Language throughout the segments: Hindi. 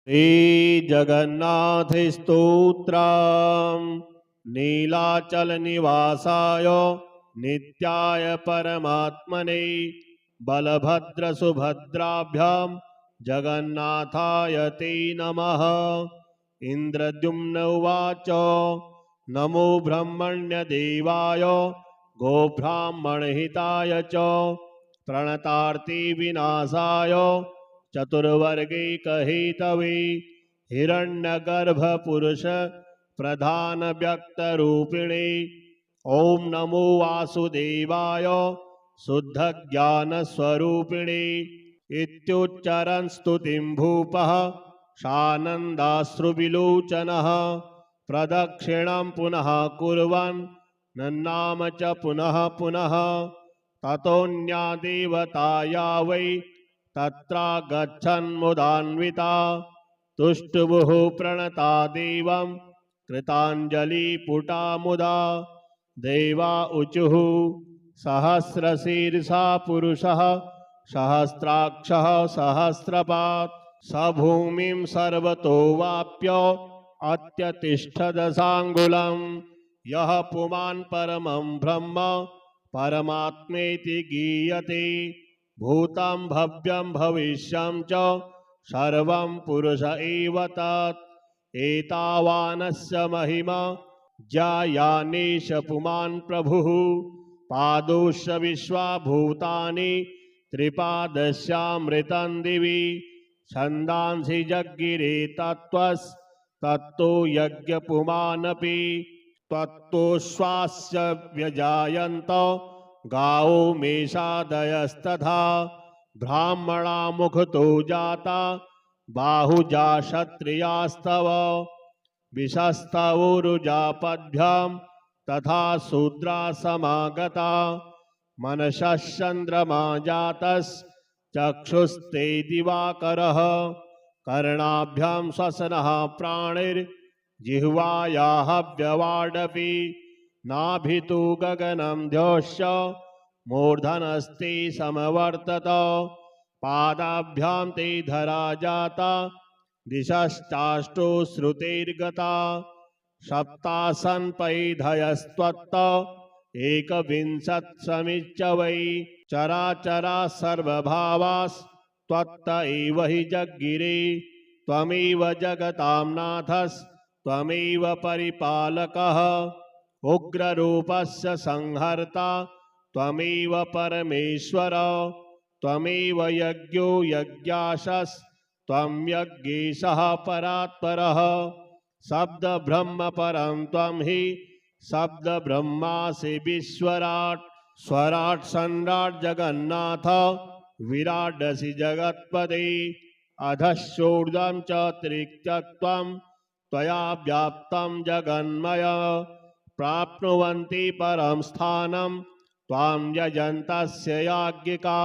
श्रीजगन्नाथ स्तोत्रम् नीलाचलनिवासाय नित्याय परमात्मने बलभद्रसुभद्राभ्यां जगन्नाथाय ते नमः। इन्द्रद्युम्न उवाच नमो ब्रह्मण्यदेवाय गोब्राह्मणहिताय च प्रणतार्ति विनाशाय चतुर्वर्गैकहेतवे हिरण्यगर्भपुरुष प्रधान व्यक्तरूपिणे ओं नमो वासुदेवाय शुद्धज्ञानस्वरूपिणे इत्युच्चरन् स्तुतिं भूपः सानन्दाश्रुविलोचनः प्रदक्षिणां पुनः कुर्वन् नन्नाम च पुनः पुनः ततोऽन्या देवताया वै तत्रागच्छन्मुदान्विता तुष्टुवुः प्रणता देवं कृताञ्जलिपुटा मुदा देवा ऊचुः सहस्रशीर्षा पुरुषः सहस्राक्षः सहस्रपात् स भूमिं सर्वतो वाप्य अत्यतिष्ठदशाङ्गुलं यः पुमान् परमं ब्रह्म परमात्मेति गीयते भूतं भव्यं भविष्यं च सर्वं पुरुष एव तत् एतावानस्य महिमा ज्यायानेश पुमान् प्रभुः पादोश्च विश्वाभूतानि त्रिपादस्यामृतं दिवि छन्दांसि जग्गिरे तत्तो यज्ञपुमानपि त्वत्तोश्वास्य व्यजायन्त गावो मेषादयस्तथा ब्राह्मणा मुखतो जाता बाहुजा क्षत्रियास्तव विशस्तवोरुजापद्भ्यां तथा शूद्रा समागता मनसश्चन्द्रमा जातश्चक्षुस्ते दिवाकरः कर्णाभ्यां श्वसनः प्राणिर्जिह्वायाः व्यवाडपि नाभितो गगनं ध्योश्च मूर्धनस्ते समवर्तत पादाभ्यां ते धरा जाता दिशश्चाष्टो श्रुतेर्गता सप्तासन्पैधयस्त्वत्त एकविंशत्समिच्च वै चराचरा सर्वभावास्त्वत्त एव हि जग्गिरे त्वमेव जगतां नाथस्त्वमेव परिपालकः उग्ररूपस्य संहर्ता त्वमेव परमेश्वर त्वमेव यज्ञो यज्ञाशस्त्वं यज्ञेशः परात्परः शब्द ब्रह्म परं त्वं हि शब्द ब्रह्मासि विश्वराट् स्वराट् सन्राट् जगन्नाथ विराडसि जगत्पदे अधश्चोर्ध्वं च त्रिक्तत्वं त्वया व्याप्तं जगन्मय प्राप्नुवन्ति परं स्थानं त्वां यजन्तस्य याज्ञिका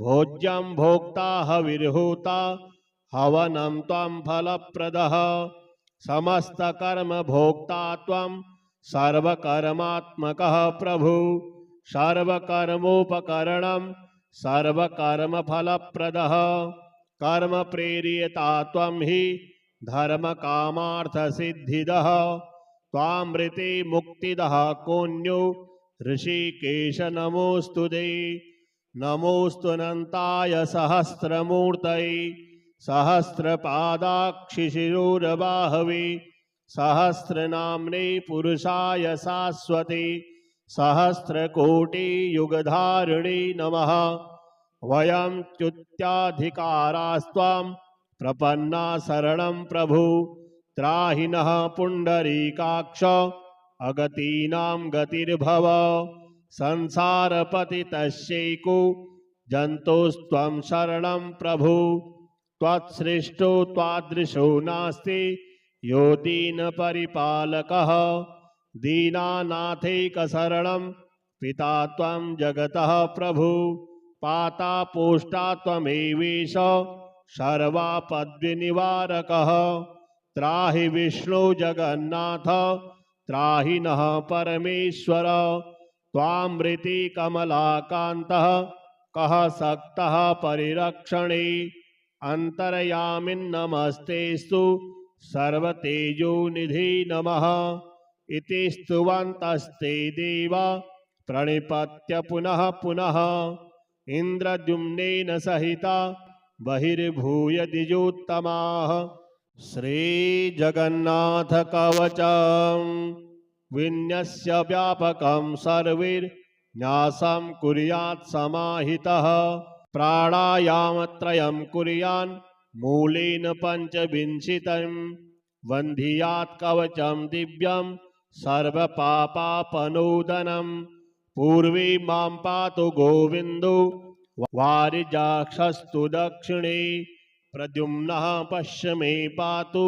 भोज्यं भोक्ता हविर्होता हवनं त्वं फलप्रदः समस्तकर्म भोक्ता त्वं सर्वकर्मात्मकः प्रभु सर्वकर्मोपकरणं सर्वकर्मफलप्रदः कर्म प्रेरियता त्वं हि धर्मकामार्थसिद्धिदः त्वामृते मुक्तिदः कोऽन्यो ऋषिकेश नमोऽस्तु ते नमोऽस्तुनन्ताय सहस्रमूर्तये सहस्रपादाक्षिशिरोरबाहवे सहस्रनाम्ने पुरुषाय शाश्वते सहस्रकोटियुगधारिणे नमः वयं च्युत्याधिकारास्त्वां प्रपन्ना शरणं प्रभु त्राहि नः पुण्डरीकाक्ष अगतीनां गतिर्भव संसारपतितस्यैको जन्तोस्त्वं शरणं प्रभु त्वत्सृष्टो त्वादृशो नास्ति यो दीनपरिपालकः दीनानाथैकशरणं पिता त्वं जगतः प्रभु पाता पोष्टा त्वमेवेश सर्वापद्विनिवारकः त्राहि विष्णु जगन्नाथ त्राहि नः परमेश्वर त्वामृति कमलाकान्तः कः सक्तः परिरक्षणे अन्तर्यामिन्नमस्तेस्तु सर्वतेजोनिधि नमः इति स्तुवन्तस्ते देवा प्रणिपत्य पुनः पुनः इन्द्रद्युम्नेन सहिता बहिर्भूय द्विजोत्तमाः। श्रीजगन्नाथ कवचं विन्यस्य व्यापकं सर्वैर्न्यासं कुर्यात् समाहितः प्राणायामत्रयं कुर्यान् मूलेन पञ्चविंशतिं वन्धियात् कवचं दिव्यं सर्वपापापनोदनं पूर्वे मां पातु गोविन्दो वारिजाक्षस्तु दक्षिणे प्रद्युम्नः पश्चिमे पातु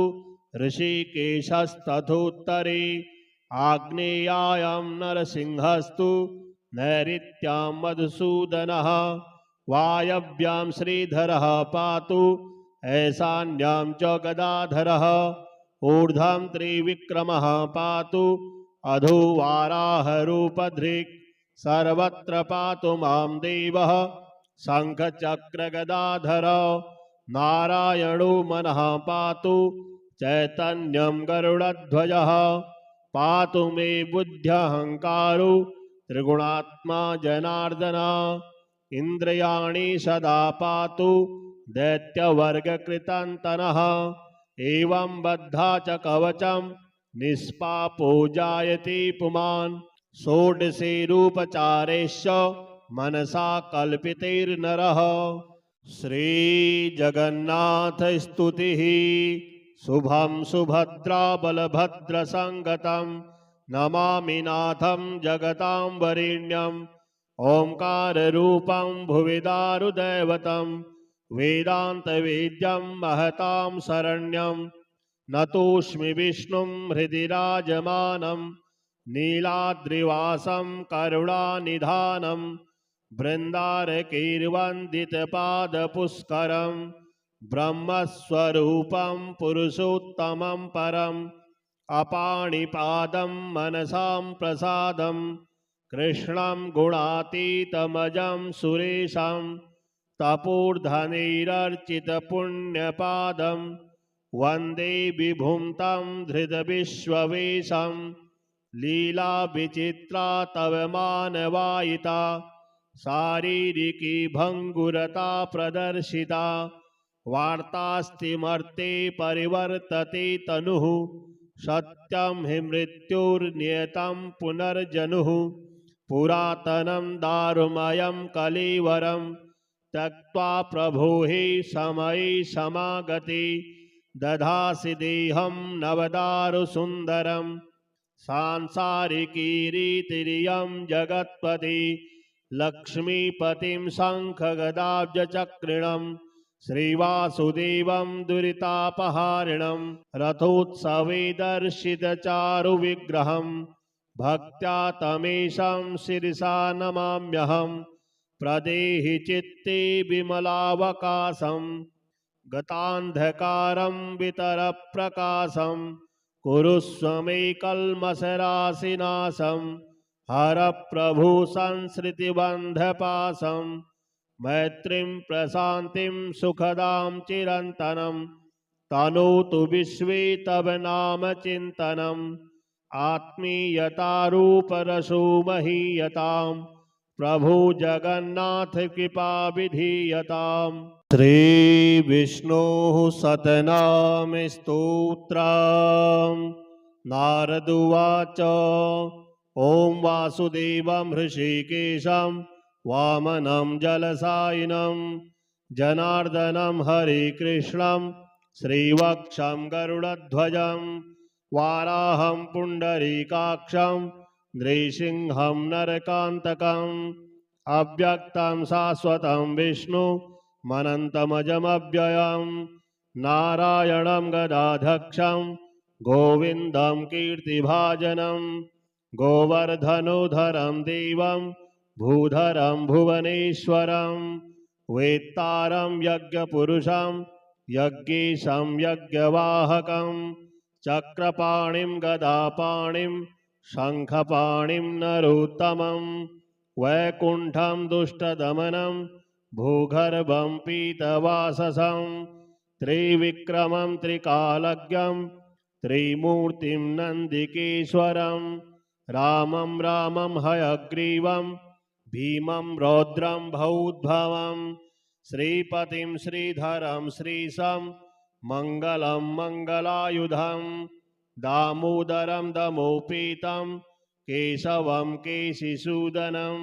ऋषिकेशस्तथोत्तरे आग्नेयायां नरसिंहस्तु नैऋत्यां मधुसूदनः वायव्यां श्रीधरः पातु ऐशान्यां च गदाधरः ऊर्ध्वं त्रिविक्रमः पातु अधो वाराहरूपधृक् सर्वत्र पातु मां देवः शङ्खचक्रगदाधर नारायणो मनः पातु चैतन्यं गरुडध्वजः पातु मे बुद्ध्यहङ्कारो त्रिगुणात्मा जनार्दन इन्द्रियाणि सदा पातु दैत्यवर्गकृतान्तनः एवं बद्धा च कवचं निष्पापो जायते पुमान् षोडशे रूपचारेश्च मनसा कल्पितैर्नरः। श्रीजगन्नाथ स्तुतिः। शुभं सुभद्रा बलभद्रसङ्गतं नमामि नाथं जगतां वरेण्यम् ओंकाररूपं भुवि दारुदैवतं वेदान्तवेद्यं महतां शरण्यं नतोऽस्मि विष्णुं हृदि राजमानं नीलाद्रिवासं करुणानिधानं बृन्दारकैर्वन्दितपादपुष्करं ब्रह्मस्वरूपं पुरुषोत्तमं परम् अपाणिपादं मनसां प्रसादं कृष्णं गुणातीतमजं सुरेशं तपोर्धनैरर्चितपुण्यपादं वन्दे विभुं तं धृतविश्ववेशं लीलाविचित्रा तव मानवायिता शारीरिकी भङ्गुरता प्रदर्शिता वार्तास्तिमर्ते परिवर्तते तनुः सत्यं हि मृत्युर्नियतं पुनर्जनुः पुरातनं दारुमयं कलेवरं त्यक्त्वा प्रभो हि समये समागते दधासि देहं नवदारुसुन्दरं सांसारिकीरीतिरियं जगत्पति लक्ष्मीपतिं शङ्खगदाब्जचक्रिणं श्रीवासुदेवं दुरितापहारिणं रथोत्सवे दर्शितचारुविग्रहं भक्त्या तमेशं शिरसा नमाम्यहं प्रदेहि चित्ते विमलावकाशं गतान्धकारं वितरप्रकाशं कुरुष्व मे कल्मषराशिनाशं हर प्रभु संसृतिबन्धपाशं मैत्रीं प्रशान्तिं सुखदां चिरन्तनं तनोतु विश्वे तव नाम चिन्तनम् आत्मीयतारूपरसो महीयतां प्रभु जगन्नाथ कृपा विधीयताम्। श्रीविष्णोः सतनाम स्तोत्रम्। नारद उवाच ॐ वासुदेवं हृषीकेशं वामनं जलसायिनं जनार्दनं हरिकृष्णं श्रीवक्षं गरुडध्वजं वाराहं पुण्डरीकाक्षं नृसिंहं नरकान्तकम् अव्यक्तं शाश्वतं विष्णु मनन्तमजमव्ययं नारायणं गदाधक्षं गोविन्दं कीर्तिभाजनं गोवर्धनोधरं देवं भूधरं भुवनेश्वरं वेत्तारं यज्ञपुरुषं यज्ञेशं यज्ञवाहकं चक्रपाणिं गदापाणिं शङ्खपाणिं नरोत्तमं वैकुण्ठं दुष्टदमनं भूगर्भं पीतवाससं त्रिविक्रमं त्रिकालज्ञं त्रिमूर्तिं नन्दिकेश्वरं रामं रामं हयग्रीवं भीमं रौद्रं भौद्भवं श्रीपतिं श्रीधरं श्रीशं मङ्गलं मङ्गलायुधं दामोदरं दमोपेतं केशवं केशिसूदनं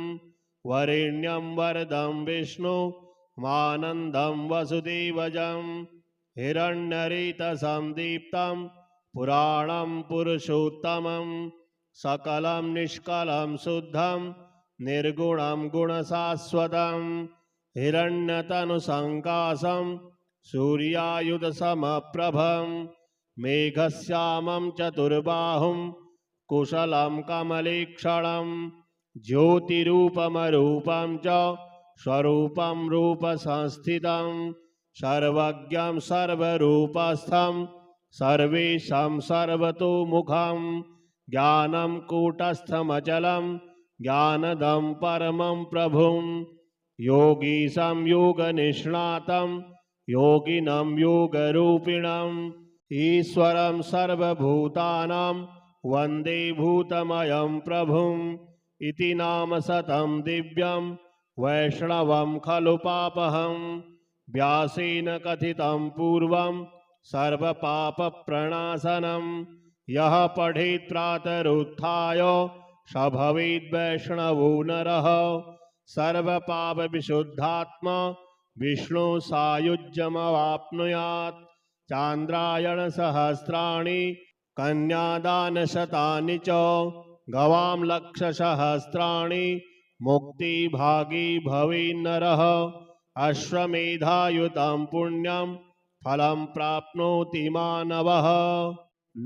वरेण्यं वरदं विष्णु मानन्दं वसुदेवजं हिरण्यरेतसं दीप्तं पुराणं पुरुषोत्तमं सकलं निष्कलं शुद्धं निर्गुणं गुणशाश्वतं हिरण्यतनुसङ्काशं सूर्यायुधसमप्रभं मेघश्यामं चतुर्बाहुं कुशलं कमलेक्षणं ज्योतिरूपमरूपं च स्वरूपं रूपसंस्थितं सर्वज्ञं सर्वरूपस्थं सर्वेशं सर्वतोमुखं ज्ञानं कूटस्थमचलं ज्ञानदं परमं प्रभुं योगीशं योगनिष्णातं योगिनं योगरूपिणम् ईश्वरं सर्वभूतानां वन्दे भूतमयं प्रभुम् इति नाम शतं दिव्यं वैष्णवं खलु पापहं व्यासेन कथितं पूर्वं सर्वपापप्रणाशनं यः पठेत् प्रातरुत्थाय स भवेद् वैष्णवो नरः सर्वपापविशुद्धात्मा विष्णु सायुज्यमवाप्नुयात् चान्द्रायण सहस्राणि कन्यादानशतानि च गवां लक्षसहस्राणि मुक्तिभागी भवेन्नरः अश्वमेधायुतं पुण्यं फलं प्राप्नोति मानवः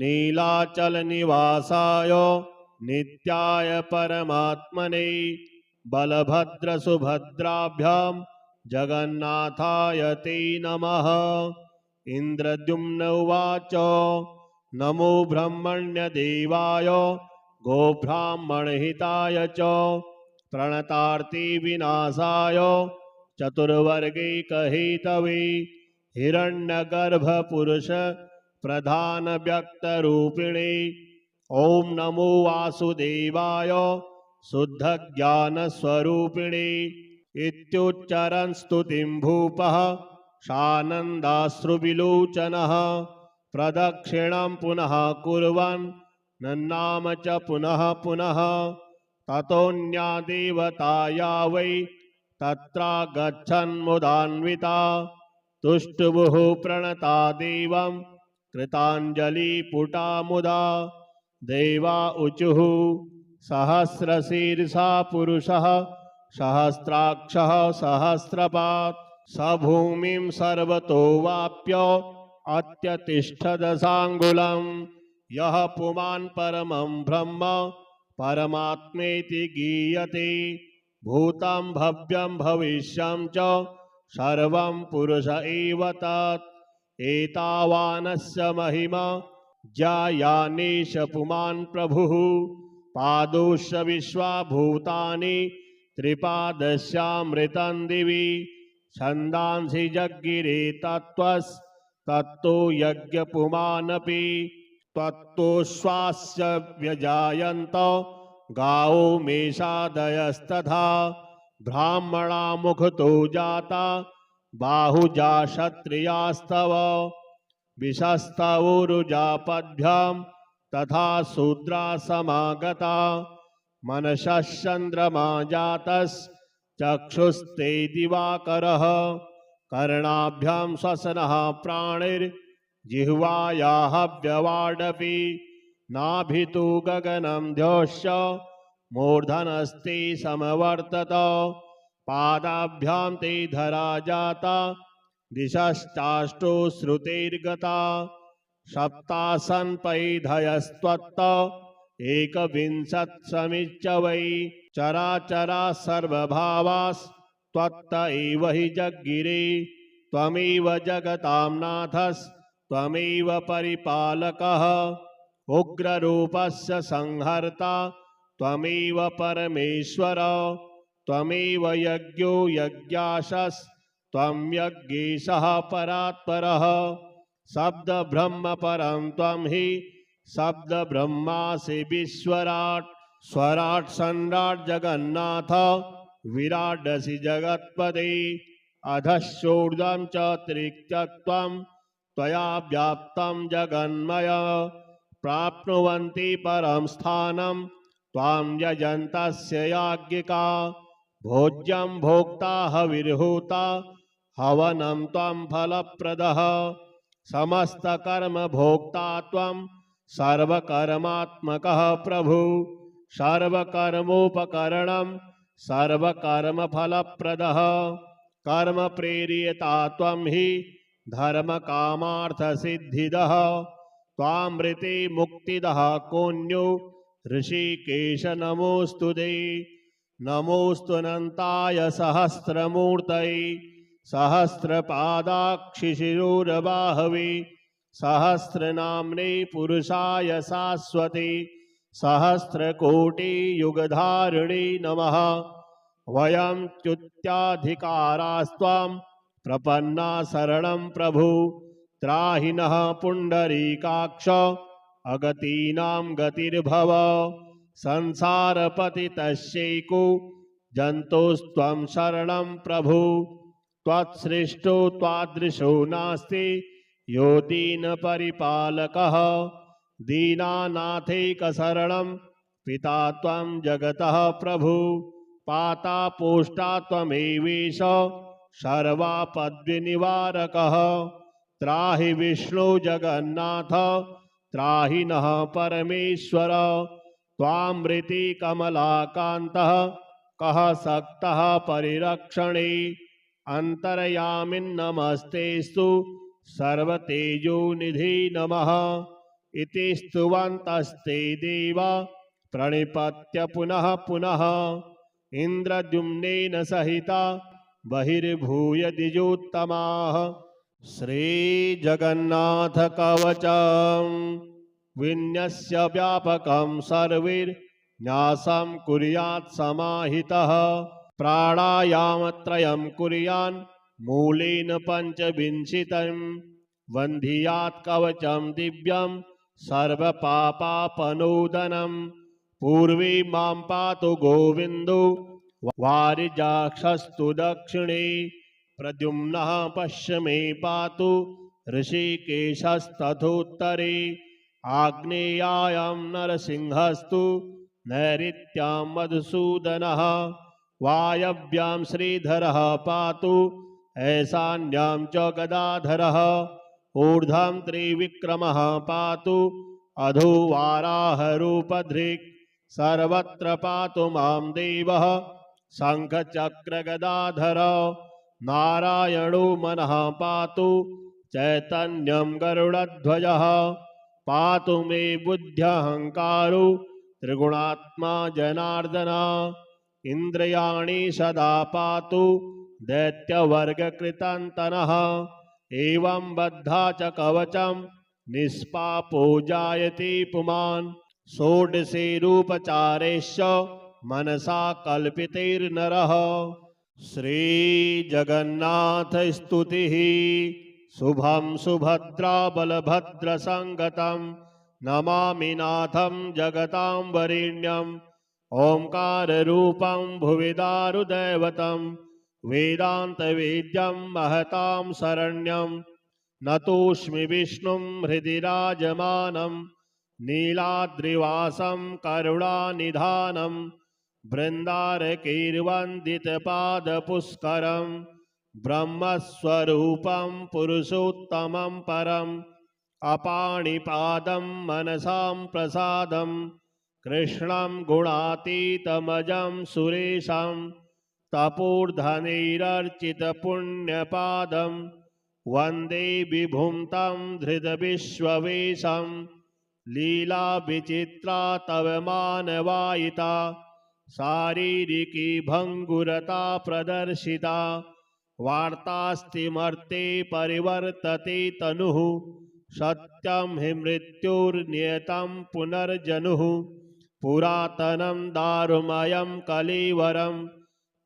नीलाचलनिवासाय नित्याय परमात्मने बलभद्रसुभद्राभ्यां जगन्नाथाय ते नमः इन्द्रद्युम्न उवाच नमो ब्रह्मण्यदेवाय गोब्राह्मणहिताय च प्रणतार्ति विनाशाय चतुर्वर्गैकहेतवे हिरण्यगर्भपुरुष प्रधानव्यक्तरूपिणे ॐ नमो वासुदेवाय शुद्धज्ञानस्वरूपिणे इत्युच्चरन् स्तुतिं भूपः सानन्दाश्रुविलोचनः प्रदक्षिणं पुनः कुर्वन् नन्नाम च पुनः पुनः ततोऽन्या देवताया वै तत्रागच्छन्मुदान्विता तुष्टुवुः प्रणता देवं कृताञ्जलिपुटा मुदा देवा ऊचुः सहस्रशीर्षा पुरुषः सहस्राक्षः सहस्रपात् स भूमिं सर्वतो वाप्य अत्यतिष्ठदशाङ्गुलं यः पुमान् परमं ब्रह्म परमात्मेति गीयते भूतं भव्यं भविष्यं च सर्वं पुरुष एव तत् एतावानस्य महिमा ज्ञायानेश पुमान् प्रभुः पादोश्च विश्वाभूतानि त्रिपादस्यामृतं दिवि छन्दांसि जग्गिरे तत्तो यज्ञपुमानपि त्वत्तोश्वास्य व्यजायन्त गावो मेषादयस्तथा ब्राह्मणा मुखतो जाता बाहुजा क्षत्रियास्तव विशस्तवोरुजापद्भ्यां तथा शूद्रा समागता मनसश्चन्द्रमा जातश्चक्षुस्ते दिवाकरः कर्णाभ्यां श्वसनः प्राणिर्जिह्वायाः व्यवाडपि नाभितो गगनं ध्योश्च मूर्धनस्ते समवर्तत पादाभ्यां ते धरा जाता दिशश्चाष्टो श्रुतेर्गता सप्तासन्पैधयस्त्वत्त एकविंशत्समिच्च वै चराचरा सर्वभावास्त्वत्त एव हि जग्गिरे त्वमेव जगतां नाथस्त्वमेव परिपालकः उग्ररूपस्य संहर्ता त्वमेव परमेश्वर त्वमेव यज्ञो यज्ञाशस्त्वं यज्ञेशः परात्परः शब्द ब्रह्म परं त्वं हि शब्द ब्रह्मासि विश्वराट् स्वराट् सन्राट् जगन्नाथ विराडसि जगत्पते अधश्चोर्ध्वं च त्रिक्त्यक्त्वं त्वया व्याप्तं जगन्मय प्राप्नुवन्ति परं स्थानं त्वां यजन्तस्य याज्ञिका भोज्यं भोक्ता हविर्हूता हवनं त्वं फलप्रदः समस्तकर्म भोक्ता त्वं सर्वकर्मात्मकः प्रभु सर्वकर्मोपकरणं सर्वकर्मफलप्रदः कर्म प्रेरियता त्वं हि धर्मकामार्थसिद्धिदः त्वामृते मुक्तिदः कोऽन्यो ऋषिकेश नमोऽस्तु ते नमोऽस्तुनन्ताय सहस्रमूर्तये सहस्रपादाक्षिशिरोरबाहवे सहस्रनाम्ने पुरुषाय शाश्वते सहस्रकोटियुगधारिणे नमः वयं च्युत्याधिकारास्त्वां प्रपन्ना शरणं प्रभु त्राहि नः पुण्डरीकाक्ष अगतीनां गतिर्भव संसारपतितस्यैको जन्तोस्त्वं शरणं प्रभु त्वत्सृष्टो त्वादृशो नास्ति यो दीनपरिपालकः दीनानाथैकशरणं पिता त्वं जगतः प्रभु पाता पोष्टा त्वमेवेश सर्वापद्विनिवारकः त्राहि विष्णु जगन्नाथ त्राहि नः परमेश्वर त्वामृति कमलाकान्तः कः सक्तः परिरक्षणे अंतर्यामिन्नमस्तेस्तु सर्वतेजोनिधि नमः इति स्तुवन्तस्ते देवा प्रणिपत्य पुनः पुनः इंद्रद्युम्नेन सहिता बहिर्भूय द्विजोत्तमाः श्रीजगन्नाथ कवचं विन्यस्य व्यापकं सर्वैर्न्यासं कुर्यात् समाहितः प्राणायामत्रयं कुर्यान् मूलेन पंचविंशितं वन्धियात् कवचं दिव्यं सर्वपापापनोदनं पूर्वे मां पातु गोविन्दो वारिजाक्षस्तु दक्षिणे प्रद्युम्नः पश्चिमे पातु ऋषिकेशस्तथोत्तरे आग्नेयायां नरसिंहस्तु नैऋत्यां मधुसूदनः वायव्यां श्रीधरः पातु ऐशान्यां च गदाधरः ऊर्ध्वं त्रिविक्रमः पातु अधो वाराहरूपधृक् सर्वत्र पातु मां देवः शङ्खचक्रगदाधर नारायणो मनः पातु चैतन्यं गरुडध्वजः पातु मे बुद्ध्यहंकारो त्रिगुणात्मा जनार्दन इंद्रियाणि सदा पातु दैत्यवर्गकृतान्तनः एवं बद्धा च कवचं निष्पापो जायते पुमान् षोडशे रूपचारेश्च मनसा कल्पितैर्नरः श्रीजगन्नाथ स्तुतिः शुभं सुभद्रा बलभद्रसंगतं नमामि नाथं जगतां वरेण्यं ओंकाररूपं भुवि दारुदैवतं वेदान्तवेद्यं महतां शरण्यं नतोऽस्मि विष्णुं हृदि राजमानं नीलाद्रिवासं करुणानिधानं बृन्दारकैर्वन्दितपादपुष्करं ब्रह्मस्वरूपं पुरुषोत्तमं परम् अपाणिपादं मनसां प्रसादं कृष्णं गुणातीतमजं सुरेशं तपोर्धनैरर्चितपुण्यपादं वन्दे विभुं तं धृतविश्ववेशं लीलाविचित्रा तव मानवायिता शारीरिकी भङ्गुरता प्रदर्शिता वार्तास्तिमर्ते परिवर्तते तनुः सत्यं हि मृत्युर्नियतं पुनर्जनुः पुरातनं दारुमयं कलेवरं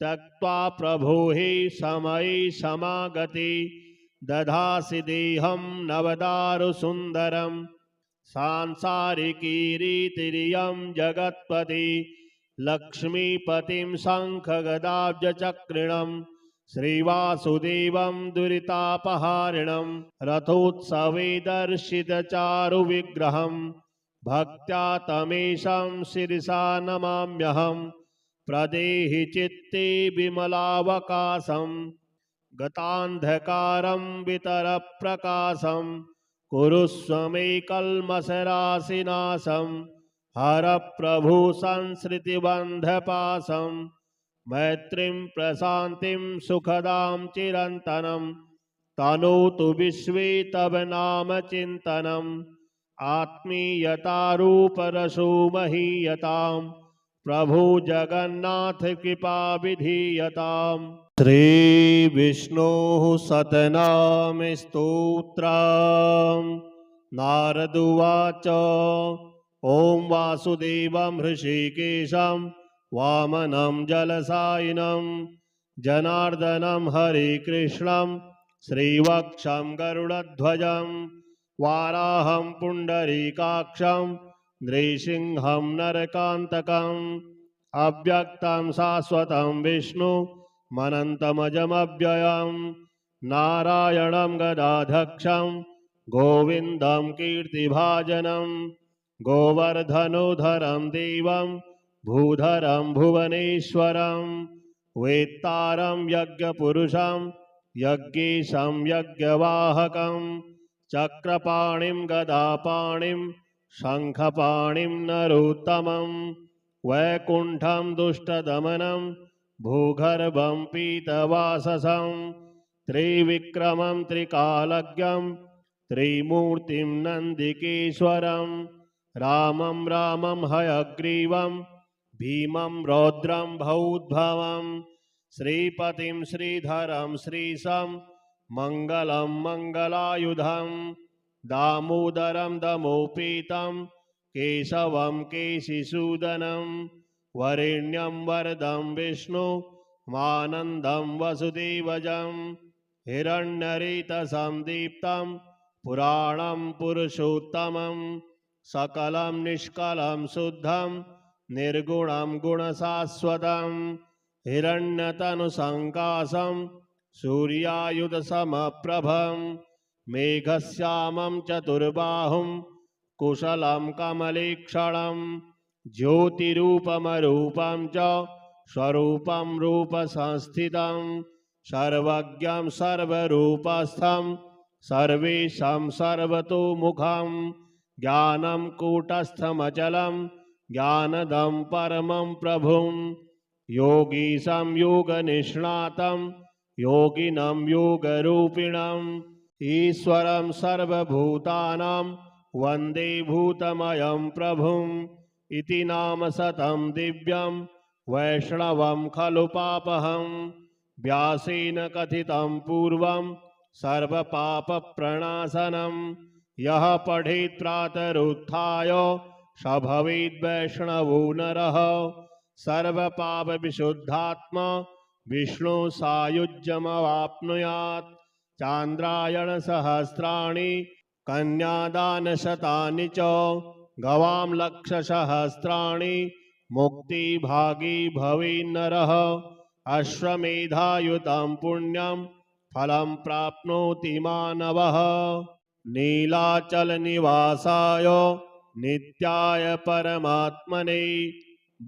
त्यक्त्वा प्रभो हि समयि समागति दधासि देहं नवदारुसुन्दरं सांसारिकी रीतिरियं जगत्पति लक्ष्मीपतिं शङ्खगदाब्जचक्रिणं श्रीवासुदेवं दुरितापहारिणं रथोत्सवे दर्शितचारुविग्रहं भक्त्या तमेशं शिरसा नमाम्यहं प्रदेहि चित्ते विमलावकाशं गतान्धकारं वितरप्रकाशं कुरुष्व मे कल्मषराशिनाशं हर प्रभु संसृतिबन्धपाशं मैत्रीं प्रशान्तिं सुखदां चिरन्तनं तनोतु विश्वे तव नाम चिन्तनम् आत्मीयतारूपरसो महीयतां प्रभु जगन्नाथ कृपा विधीयताम्। श्री विष्णोः सतनाम स्तोत्रम्। नारद उवाच ओं वासुदेवं हृषीकेशं वामनं जलसायिनं जनार्दनं हरिकृष्णं श्रीवक्षं गरुडध्वजं वाराहं पुण्डरीकाक्षं नृसिंहं नरकान्तकम् अव्यक्तं शाश्वतं विष्णु मनन्तमजमव्ययं नारायणं गदाधक्षं गोविन्दं कीर्तिभाजनं गोवर्धनोधरं देवं भूधरं भुवनेश्वरं वेत्तारं यज्ञपुरुषं यज्ञेशं यज्ञवाहकं चक्रपाणिं गदापाणिं शङ्खपाणिं नरोत्तमं वैकुण्ठं दुष्टदमनं भूगर्भं पीतवाससं त्रिविक्रमं त्रिकालज्ञं त्रिमूर्तिं नन्दिकेश्वरं रामं रामं हयग्रीवं भीमं रौद्रं भौद्भवं श्रीपतिं श्रीधरं श्रीशं मङ्गलं मङ्गलायुधं दामोदरं दमोपेतं केशवं केशिसूदनं वरेण्यं वरदं विष्णु मानन्दं वसुदेवजं हिरण्यरेतसं दीप्तं पुराणं पुरुषोत्तमं सकलं निष्कलं शुद्धं निर्गुणं गुणशाश्वतं हिरण्यतनुसङ्काशं सूर्यायुधसमप्रभं मेघश्यामं चतुर्बाहुं कुशलं कमलेक्षणं ज्योतिरूपमरूपं च स्वरूपं रूपसंस्थितं सर्वज्ञं सर्वरूपस्थं सर्वेशं सर्वतोमुखं ज्ञानं कूटस्थमचलं ज्ञानदं परमं प्रभुं योगीशं योगनिष्णातं योगिनं योगरूपिणम् ईश्वरं सर्वभूतानां वन्दे भूतमयं प्रभुम् इति नाम शतं दिव्यं वैष्णवं खलु पापहं व्यासेन कथितं पूर्वं सर्वपापप्रणाशनं यः पठेत् प्रातरुत्थाय स भवेद् वैष्णवो नरः सर्वपापविशुद्धात्मा विष्णु सायुज्यमवाप्नुयात् चान्द्रायण सहस्राणि कन्यादानशतानि च गवां लक्षसहस्राणि मुक्तिभागी भवेन्नरः अश्वमेधायुतं पुण्यं फलं प्राप्नोति मानवः नीलाचलनिवासाय नित्याय परमात्मने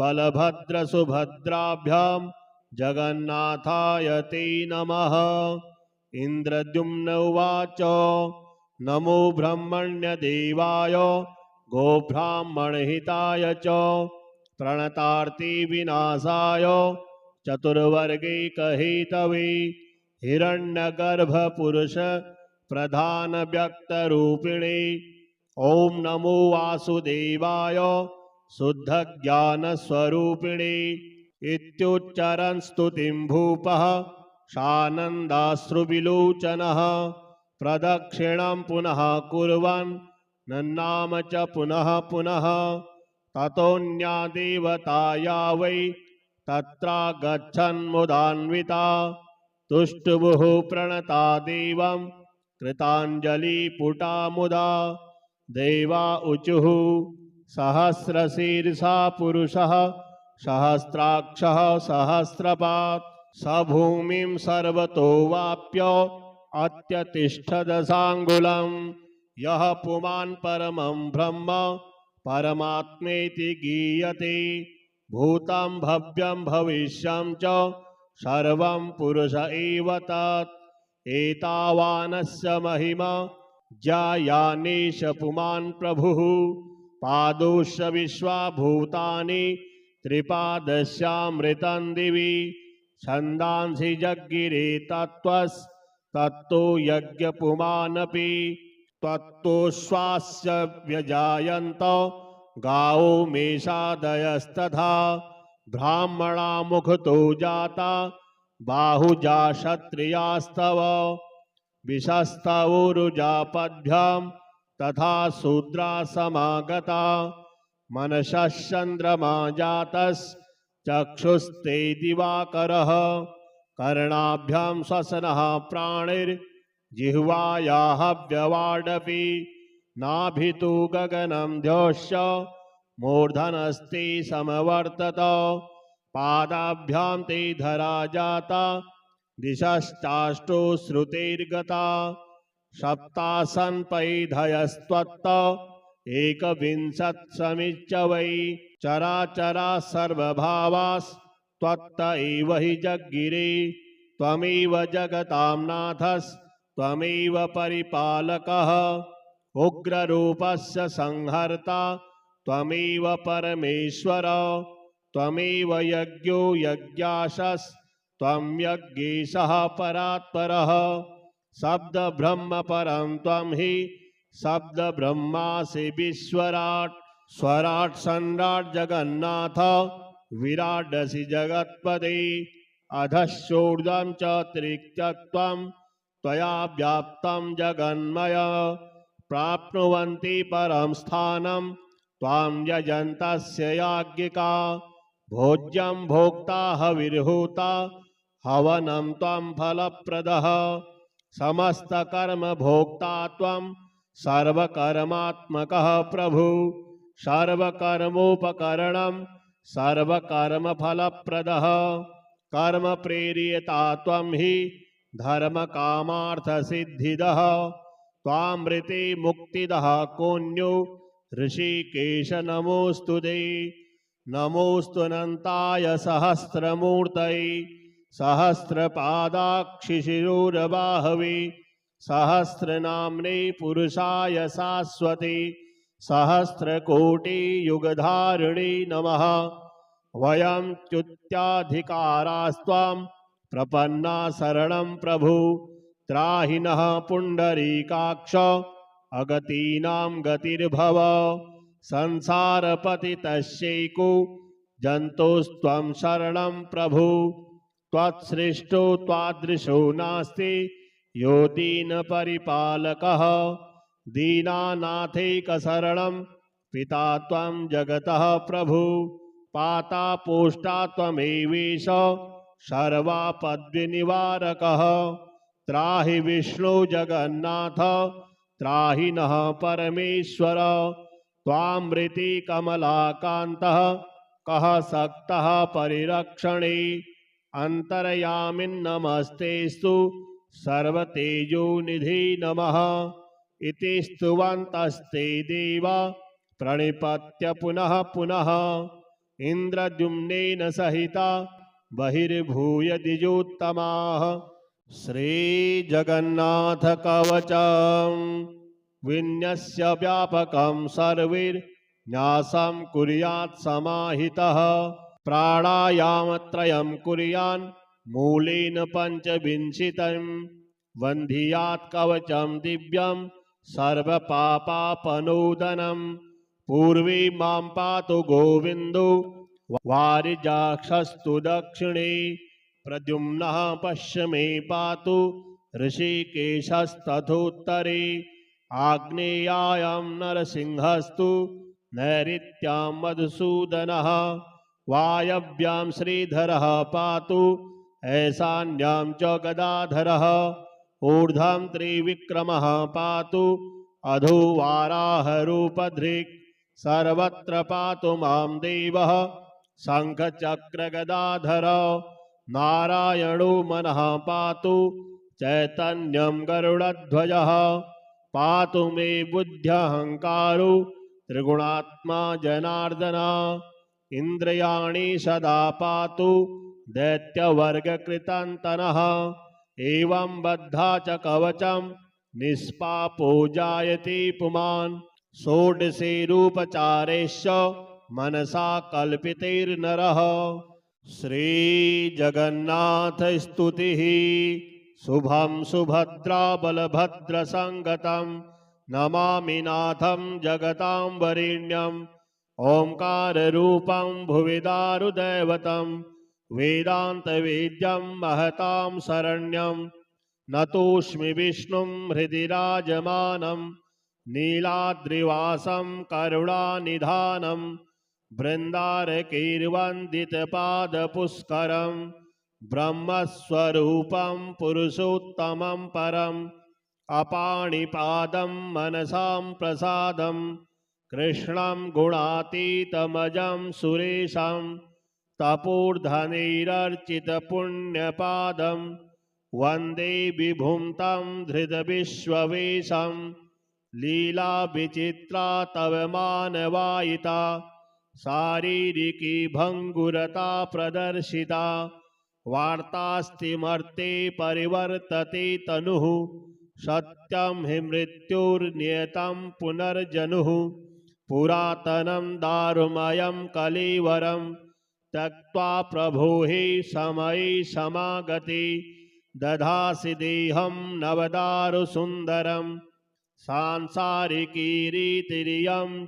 बलभद्रसुभद्राभ्यां जगन्नाथाय ते नमः। इंद्रद्युम्न उवाच नमो ब्रह्मण्यदेवाय गोब्राह्मणहिताय च प्रणतार्ति विनाशाय चतुर्वर्गैकहेतवे हिरण्यगर्भपुरुष प्रधान व्यक्तरूपिणे ओं नमो वासुदेवाय शुद्धज्ञानस्वरूपिणे इत्युच्चरन् स्तुतिं भूपः सानन्दाश्रुविलोचनः प्रदक्षिणं पुनः कुर्वन् नन्नाम च पुनः पुनः ततोऽन्या देवता या वै तत्रागच्छन्मुदान्विता तुष्टुभुः प्रणता देवं कृताञ्जलिपुटा मुदा देवा ऊचुः सहस्रशीर्षा पुरुषः सहस्राक्षः सहस्रपात् स भूमिं सर्वतो वाप्य अत्यतिष्ठदशाङ्गुलम् यः पुमान् परमं ब्रह्म परमात्मेति गीयते भूतं भव्यं भविष्यं च सर्वं पुरुष एव तत् एतावानस्य महिमा ज्यायानेश पुमान् प्रभुः पादोश्च विश्वाभूतानि त्रिपादस्यामृतं दिवि छन्दांसि जग्गिरे तत्तो यज्ञपुमानपि त्वत्तोश्वास्य व्यजायन्त गावो मेषादयस्तथा ब्राह्मणा मुखतो जाता बाहुजा क्षत्रियास्तव विशस्तवोरुजापद्भ्यां तथा शूद्रा समागता मनसश्चन्द्रमा जातश्चक्षुस्ते दिवाकरः कर्णाभ्यां श्वसनः प्राणिर्जिह्वायाः व्यवाडपि नाभितु गगनं द्यौश्च मूर्धनस्ते समवर्तत पादाभ्यां ते धरा जाता दिशश्चाष्टो श्रुतेर्गता सप्तासन्पैधयस्त्वत्त एकविंशत्समिच्च वै चराचरा सर्वभावास्त्वत्त एव हि जग्गिरे त्वमेव जगतां नाथस्त्वमेव परिपालकः उग्ररूपस्य संहर्ता त्वमेव परमेश्वर त्वमेव यज्ञो यज्ञाशस्त्वं यज्ञेशः परात्परः शब्द ब्रह्म परं त्वं हि शब्द ब्रह्मासि विश्वराट् स्वराट् सन्राट् जगन्नाथ विराडसि जगत्पदे अधश्चोर्ध्वं च त्रिक्त्यत्वं त्वया व्याप्तं जगन्मय प्राप्नुवन्ति परं स्थानं त्वां यजन्तस्य याज्ञिका भोज्यं भोक्ता हविर्हूता हवनं त्वं फलप्रदः समस्तकर्म भोक्ता त्वं सर्वकर्मात्मकः प्रभु सर्वकर्मोपकरणं सर्वकर्मफलप्रदः कर्म प्रेरियता त्वं हि धर्मकामार्थसिद्धिदः त्वामृते मुक्तिदः कोऽन्यो ऋषिकेश नमोऽस्तु ते नमोऽस्तुनन्ताय सहस्रमूर्तये सहस्रपादाक्षिशिरोरबाहवे सहस्रनाम्ने पुरुषाय शाश्वते सहस्रकोटियुगधारिणे नमः वयं च्युत्याधिकारास्त्वां प्रपन्ना शरणं प्रभु त्राहि नः पुण्डरीकाक्ष अगतीनां गतिर्भव संसारपतितस्यैको जन्तोस्त्वं शरणं प्रभु त्वत्सृष्टो त्वादृशो नास्ति यो दीनपरिपालकः दीनानाथैकशरणं पिता त्वं जगतः प्रभु पाता पोष्टा त्वमेवेश सर्वापद्विनिवारकः त्राहि विष्णु जगन्नाथ त्राहि नः परमेश्वर त्वामृति कमलाकान्तः कः सक्तः परिरक्षणे अन्तर्यामिन्नमस्तेस्तु सर्वतेजोनिधि नमः इति स्तुवन्तस्ते देवा प्रणिपत्य पुनः पुनः इन्द्रद्युम्नेन सहिता बहिर्भूय द्विजोत्तमाः श्रीजगन्नाथ कवचं विन्यस्य व्यापकं सर्वैर्न्यासं कुर्यात् समाहितः प्राणायामत्रयं कुर्यान् मूलेन पञ्चविंशतिं वन्धियात् कवचं दिव्यं सर्वपापापनोदनं पूर्वे मां पातु गोविन्दो वारिजाक्षस्तु दक्षिणे प्रद्युम्नः पश्चिमे पातु ऋषिकेशस्तथोत्तरे आग्नेयायां नरसिंहस्तु नैऋत्यां मधुसूदनः वायव्यां श्रीधरः पातु ऐशान्यां च गदाधरः ऊर्ध्वं त्रिविक्रमः पातु अधो वाराहरूपधृक् सर्वत्र पातु मां देवः शङ्खचक्रगदाधर नारायणो मनः पातु चैतन्यं गरुडध्वजः पातु मे बुद्ध्यहंकारो त्रिगुणात्मा जनार्दन इंद्रियाणि सदा पातु दैत्यवर्गकृतान्तनः एवं बद्धा च कवचं निष्पापो जायते पुमान् षोडशे रूपचारेश्च मनसा कल्पितैर्नरः। श्रीजगन्नाथ स्तुतिः। शुभं सुभद्रा बलभद्रसंगतं नमामि नाथं जगतां वरेण्यं ओंकाररूपं भुवि दारुदैवतं वेदान्तवेद्यं महतां शरण्यं नतोऽस्मि विष्णुं हृदि राजमानं नीलाद्रिवासं करुणानिधानं बृन्दारकैर्वन्दितपादपुष्करं ब्रह्मस्वरूपं पुरुषोत्तमं परम् अपाणिपादं मनसां प्रसादं कृष्णं गुणातीतमजं सुरेशं तपोर्धनैरर्चितपुण्यपादं वन्दे विभुं तं धृतविश्ववेशं लीलाविचित्रा तव मानवायिता शारीरिकी भङ्गुरता प्रदर्शिता वार्तास्तिमर्ते परिवर्तते तनुः सत्यं हि मृत्युर्नियतं पुनर्जनुः पुरातनं दारुमयं कलेवरं त्यक्त्वा प्रभो हि समये समागते दधासि देहं नवदारुसुन्दरं सांसारिकीरीतिरियं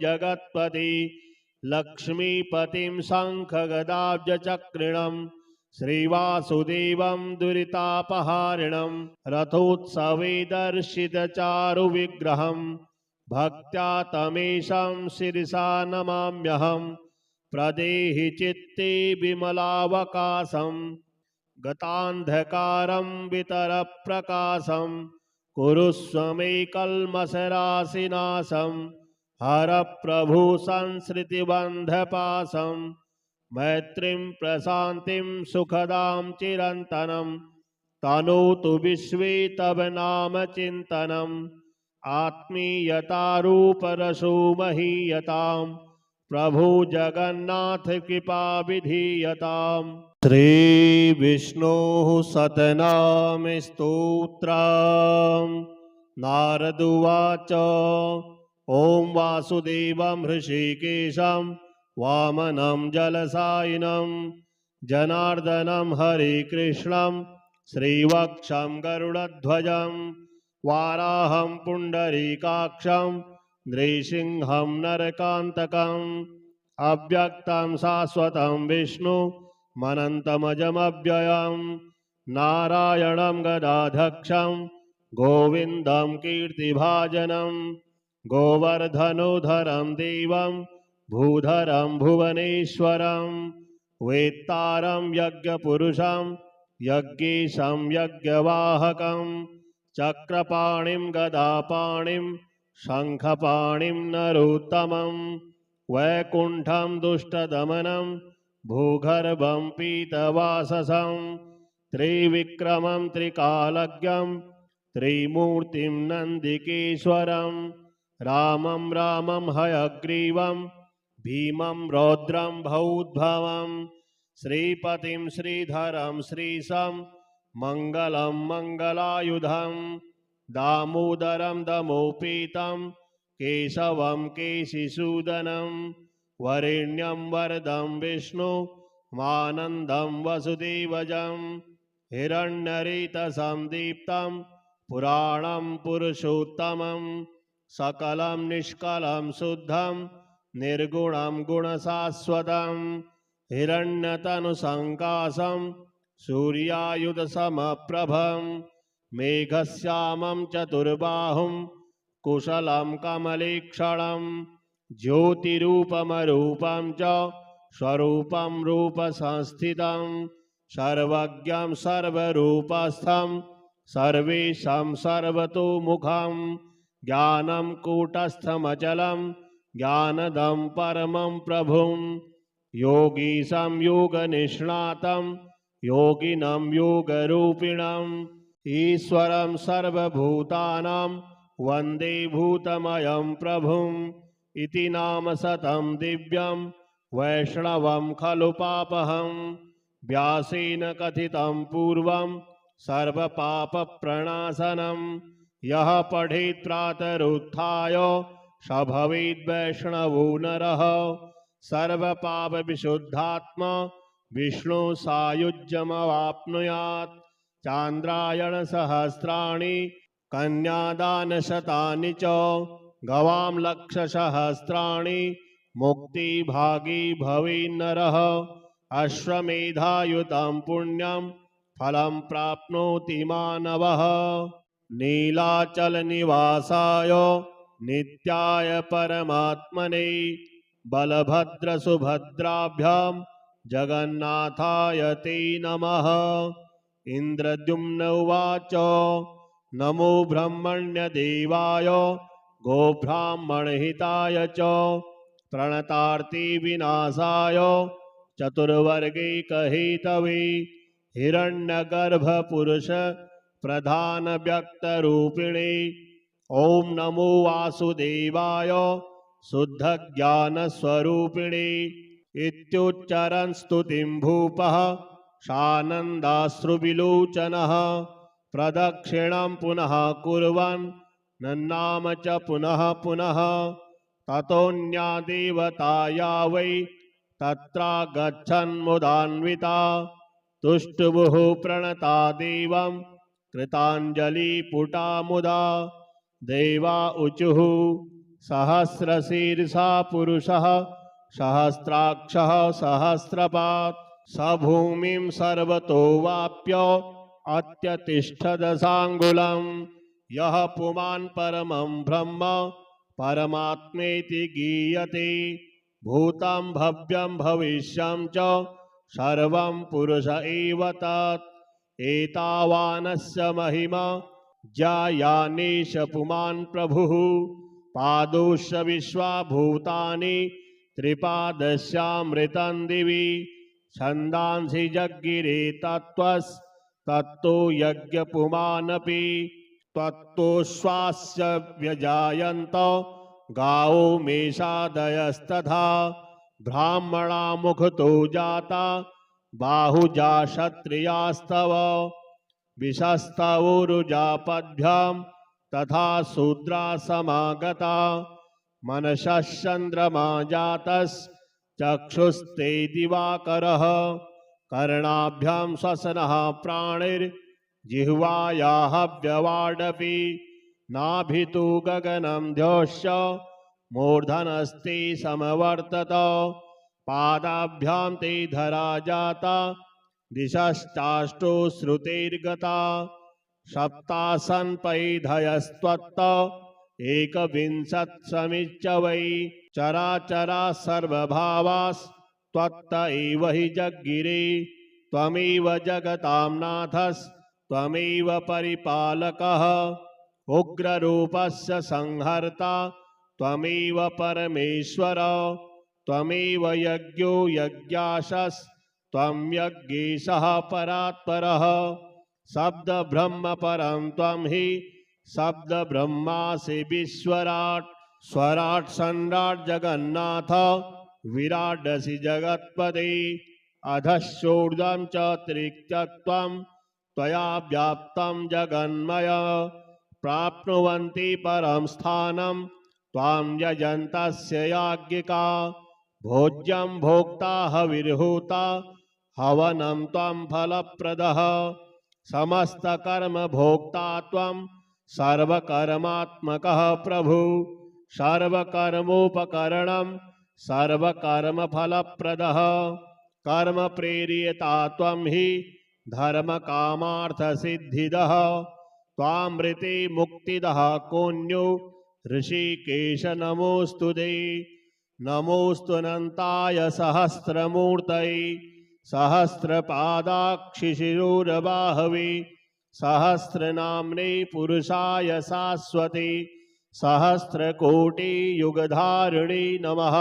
जगत्पति लक्ष्मीपतिं शङ्खगदाब्जचक्रिणं श्रीवासुदेवं दुरितापहारिणं रथोत्सवे दर्शितचारुविग्रहं भक्त्या तमेशं शिरसा नमाम्यहं प्रदेहि चित्ते विमलावकाशं गतान्धकारं वितरप्रकाशं कुरुष्व मे कल्मषराशिनाशं हर प्रभु संसृतिबन्धपाशं मैत्रीं प्रशान्तिं सुखदां चिरन्तनं तनोतु विश्वे तव नाम चिन्तनम् आत्मीयतारूपरसो महीयतां प्रभु जगन्नाथ कृपा विधीयताम्। श्री विष्णोः सतनाम स्तोत्रम्। नारद उवाच ओं वासुदेवं हृषीकेशं वामनं जलसायिनं जनार्दनं हरिकृष्णं श्रीवक्षं गरुडध्वजं वाराहं पुण्डरीकाक्षं नृसिंहं नरकान्तकम् अव्यक्तं शाश्वतं विष्णु मनन्तमजमव्ययं नारायणं गदाधक्षं गोविन्दं कीर्तिभाजनं गोवर्धनोधरं देवं भूधरं भुवनेश्वरं वेत्तारं यज्ञपुरुषं यज्ञेशं यज्ञवाहकं चक्रपाणिं गदापाणिं शङ्खपाणिं नरोत्तमं वैकुण्ठं दुष्टदमनं भूगर्भं पीतवाससं त्रिविक्रमं त्रिकालज्ञं त्रिमूर्तिं नन्दिकेश्वरं रामं रामं हयग्रीवं भीमं रौद्रं भौद्भवं श्रीपतिं श्रीधरं श्रीशं मङ्गलं मङ्गलायुधं दामोदरं दमोपेतं केशवं केशिसूदनं वरेण्यं वरदं विष्णु मानन्दं वसुदेवजं हिरण्यरेतसं दीप्तं पुराणं पुरुषोत्तमं सकलं निष्कलं शुद्धं निर्गुणं गुणशाश्वतं हिरण्यतनुसङ्काशं सूर्यायुधसमप्रभं मेघश्यामं चतुर्बाहुं कुशलं कमलेक्षणं ज्योतिरूपमरूपं च स्वरूपं रूपसंस्थितं सर्वज्ञं सर्वरूपस्थं सर्वेषां सर्वतोमुखं ज्ञानं कूटस्थमचलं ज्ञानदं परमं प्रभुं योगीशं योगनिष्णातं योगिनं योगरूपिणम् ईश्वरं सर्वभूतानां वन्दे भूतमयं प्रभुम् इति नाम शतं दिव्यं वैष्णवं खलु पापहं व्यासेन कथितं पूर्वं सर्वपापप्रणाशनं यः पठेत् प्रातरुत्थाय स भवेद् वैष्णवो नरः सर्वपापविशुद्धात्मा विष्णुसायुज्यमवाप्नुयात् चान्द्रायण सहस्राणि कन्यादानशतानि च गवां लक्षसहस्राणि मुक्तिभागी भवेन्नरः अश्वमेधायुतं पुण्यं फलं प्राप्नोति मानवः नीलाचलनिवासाय नित्याय परमात्मने बलभद्रसुभद्राभ्यां जगन्नाथाय ते नमः इंद्रद्युम्न उवाच नमो ब्रह्मण्यदेवाय गोब्राह्मणहिताय च प्रणतार्ति विनाशाय चतुर्वर्गैकहेतवे हिरण्यगर्भपुरुष प्रधानव्यक्तरूपिणे ॐ नमो वासुदेवाय शुद्धज्ञानस्वरूपिणे इत्युच्चरन् स्तुतिं भूपः सानन्दाश्रुविलोचनः प्रदक्षिणं पुनः कुर्वन् नन्नाम च पुनः पुनः ततोऽन्या देवता या वै तत्रागच्छन्मुदान्विता तुष्टुभुः प्रणता देवं कृताञ्जलिपुटा मुदा देवा ऊचुः सहस्रशीर्षा पुरुषः सहस्राक्षः सहस्रपात् स भूमिं सर्वतो वाप्य अत्यतिष्ठदशाङ्गुलं यः पुमान् परमं ब्रह्म परमात्मेति गीयते भूतं भव्यं भविष्यं च सर्वं पुरुष एव तत् एतावानस्य महिमा ज्यायानेश पुमान् प्रभुः पादोश्च विश्वाभूतानि त्रिपादस्यामृतं दिवि छन्दांसि जग्गिरे तत्तो यज्ञपुमानपि त्वत्तोश्वास्य व्यजायन्त गावो मेषादयस्तथा ब्राह्मणा मुखतो जाता बाहुजा क्षत्रियास्तव विशस्तवोरुजापद्भ्यां तथा शूद्रा समागता मनसश्चन्द्रमा जातश्चक्षुस्ते दिवाकरः कर्णाभ्यां श्वसनः प्राणिर्जिह्वायाः व्यवाडपि नाभितो गगनं ध्योश्च मूर्धनस्ते समवर्तत पादाभ्यां ते धरा जाता दिशश्चाष्टो श्रुतेर्गता सप्तासन्पैधयस्त्वत्त एकविंशत्समिच्च वै चराचरा सर्वभावास्त्वत्त एव हि जग्गिरे त्वमेव जगतां नाथस्त्वमेव परिपालकः उग्ररूपस्य संहर्ता त्वमेव परमेश्वर त्वमेव यज्ञो यज्ञाशस्त्वं यज्ञेशः परात्परः शब्द ब्रह्म परं त्वं हि शब्द ब्रह्मासि विश्वराट् स्वराट् सम्राट् जगन्नाथ विराडसि जगत्पदे अधश्चोर्ध्वं च त्रिक्तत्वं त्वया व्याप्तं जगन्मय प्राप्नुवन्ति परं स्थानं त्वां यजन्तस्य याज्ञिका भोज्यं भोक्ता हविर्होता हवनं त्वं फलप्रदः समस्तकर्म भोक्ता त्वं सर्वकर्मात्मकः प्रभु सर्वकर्मोपकरणं सर्वकर्मफलप्रदः कर्म प्रेरियता त्वं हि धर्मकामार्थसिद्धिदः त्वामृते मुक्तिदः कोऽन्यो ऋषिकेश नमोऽस्तु ते नमोऽस्तुनन्ताय सहस्रमूर्तये सहस्रपादाक्षिशिरोरबाहवे सहस्रनाम्ने पुरुषाय शाश्वते सहस्रकोटियुगधारिणे नमः।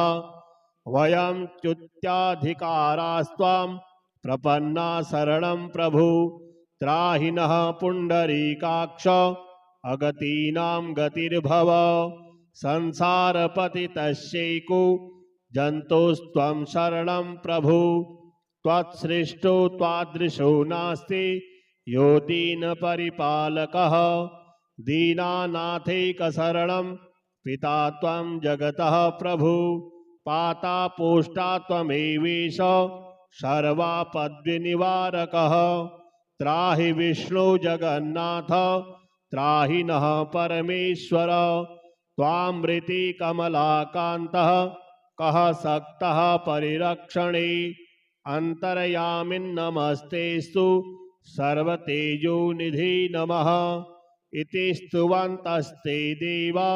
वयं च्युत्याधिकारास्त्वां प्रपन्ना शरणं प्रभु त्राहि नः पुण्डरीकाक्ष अगतीनां गतिर्भव संसारपतितस्यैको जन्तोस्त्वं शरणं प्रभु त्वत्सृष्टो त्वादृशो नास्ति यो दीनपरिपालकः दीनानाथैकशरणं पिता त्वं जगतः प्रभु पाता पोष्टा त्वमेवेश सर्वापद्विनिवारकः त्राहि विष्णु जगन्नाथ त्राहि नः परमेश्वर त्वामृति कमलाकान्तः कः सक्तः परिरक्षणे अन्तर्यामिन्नमस्तेस्तु सर्वतेजोनिधि नमः इति स्तुवन्तस्ते देवा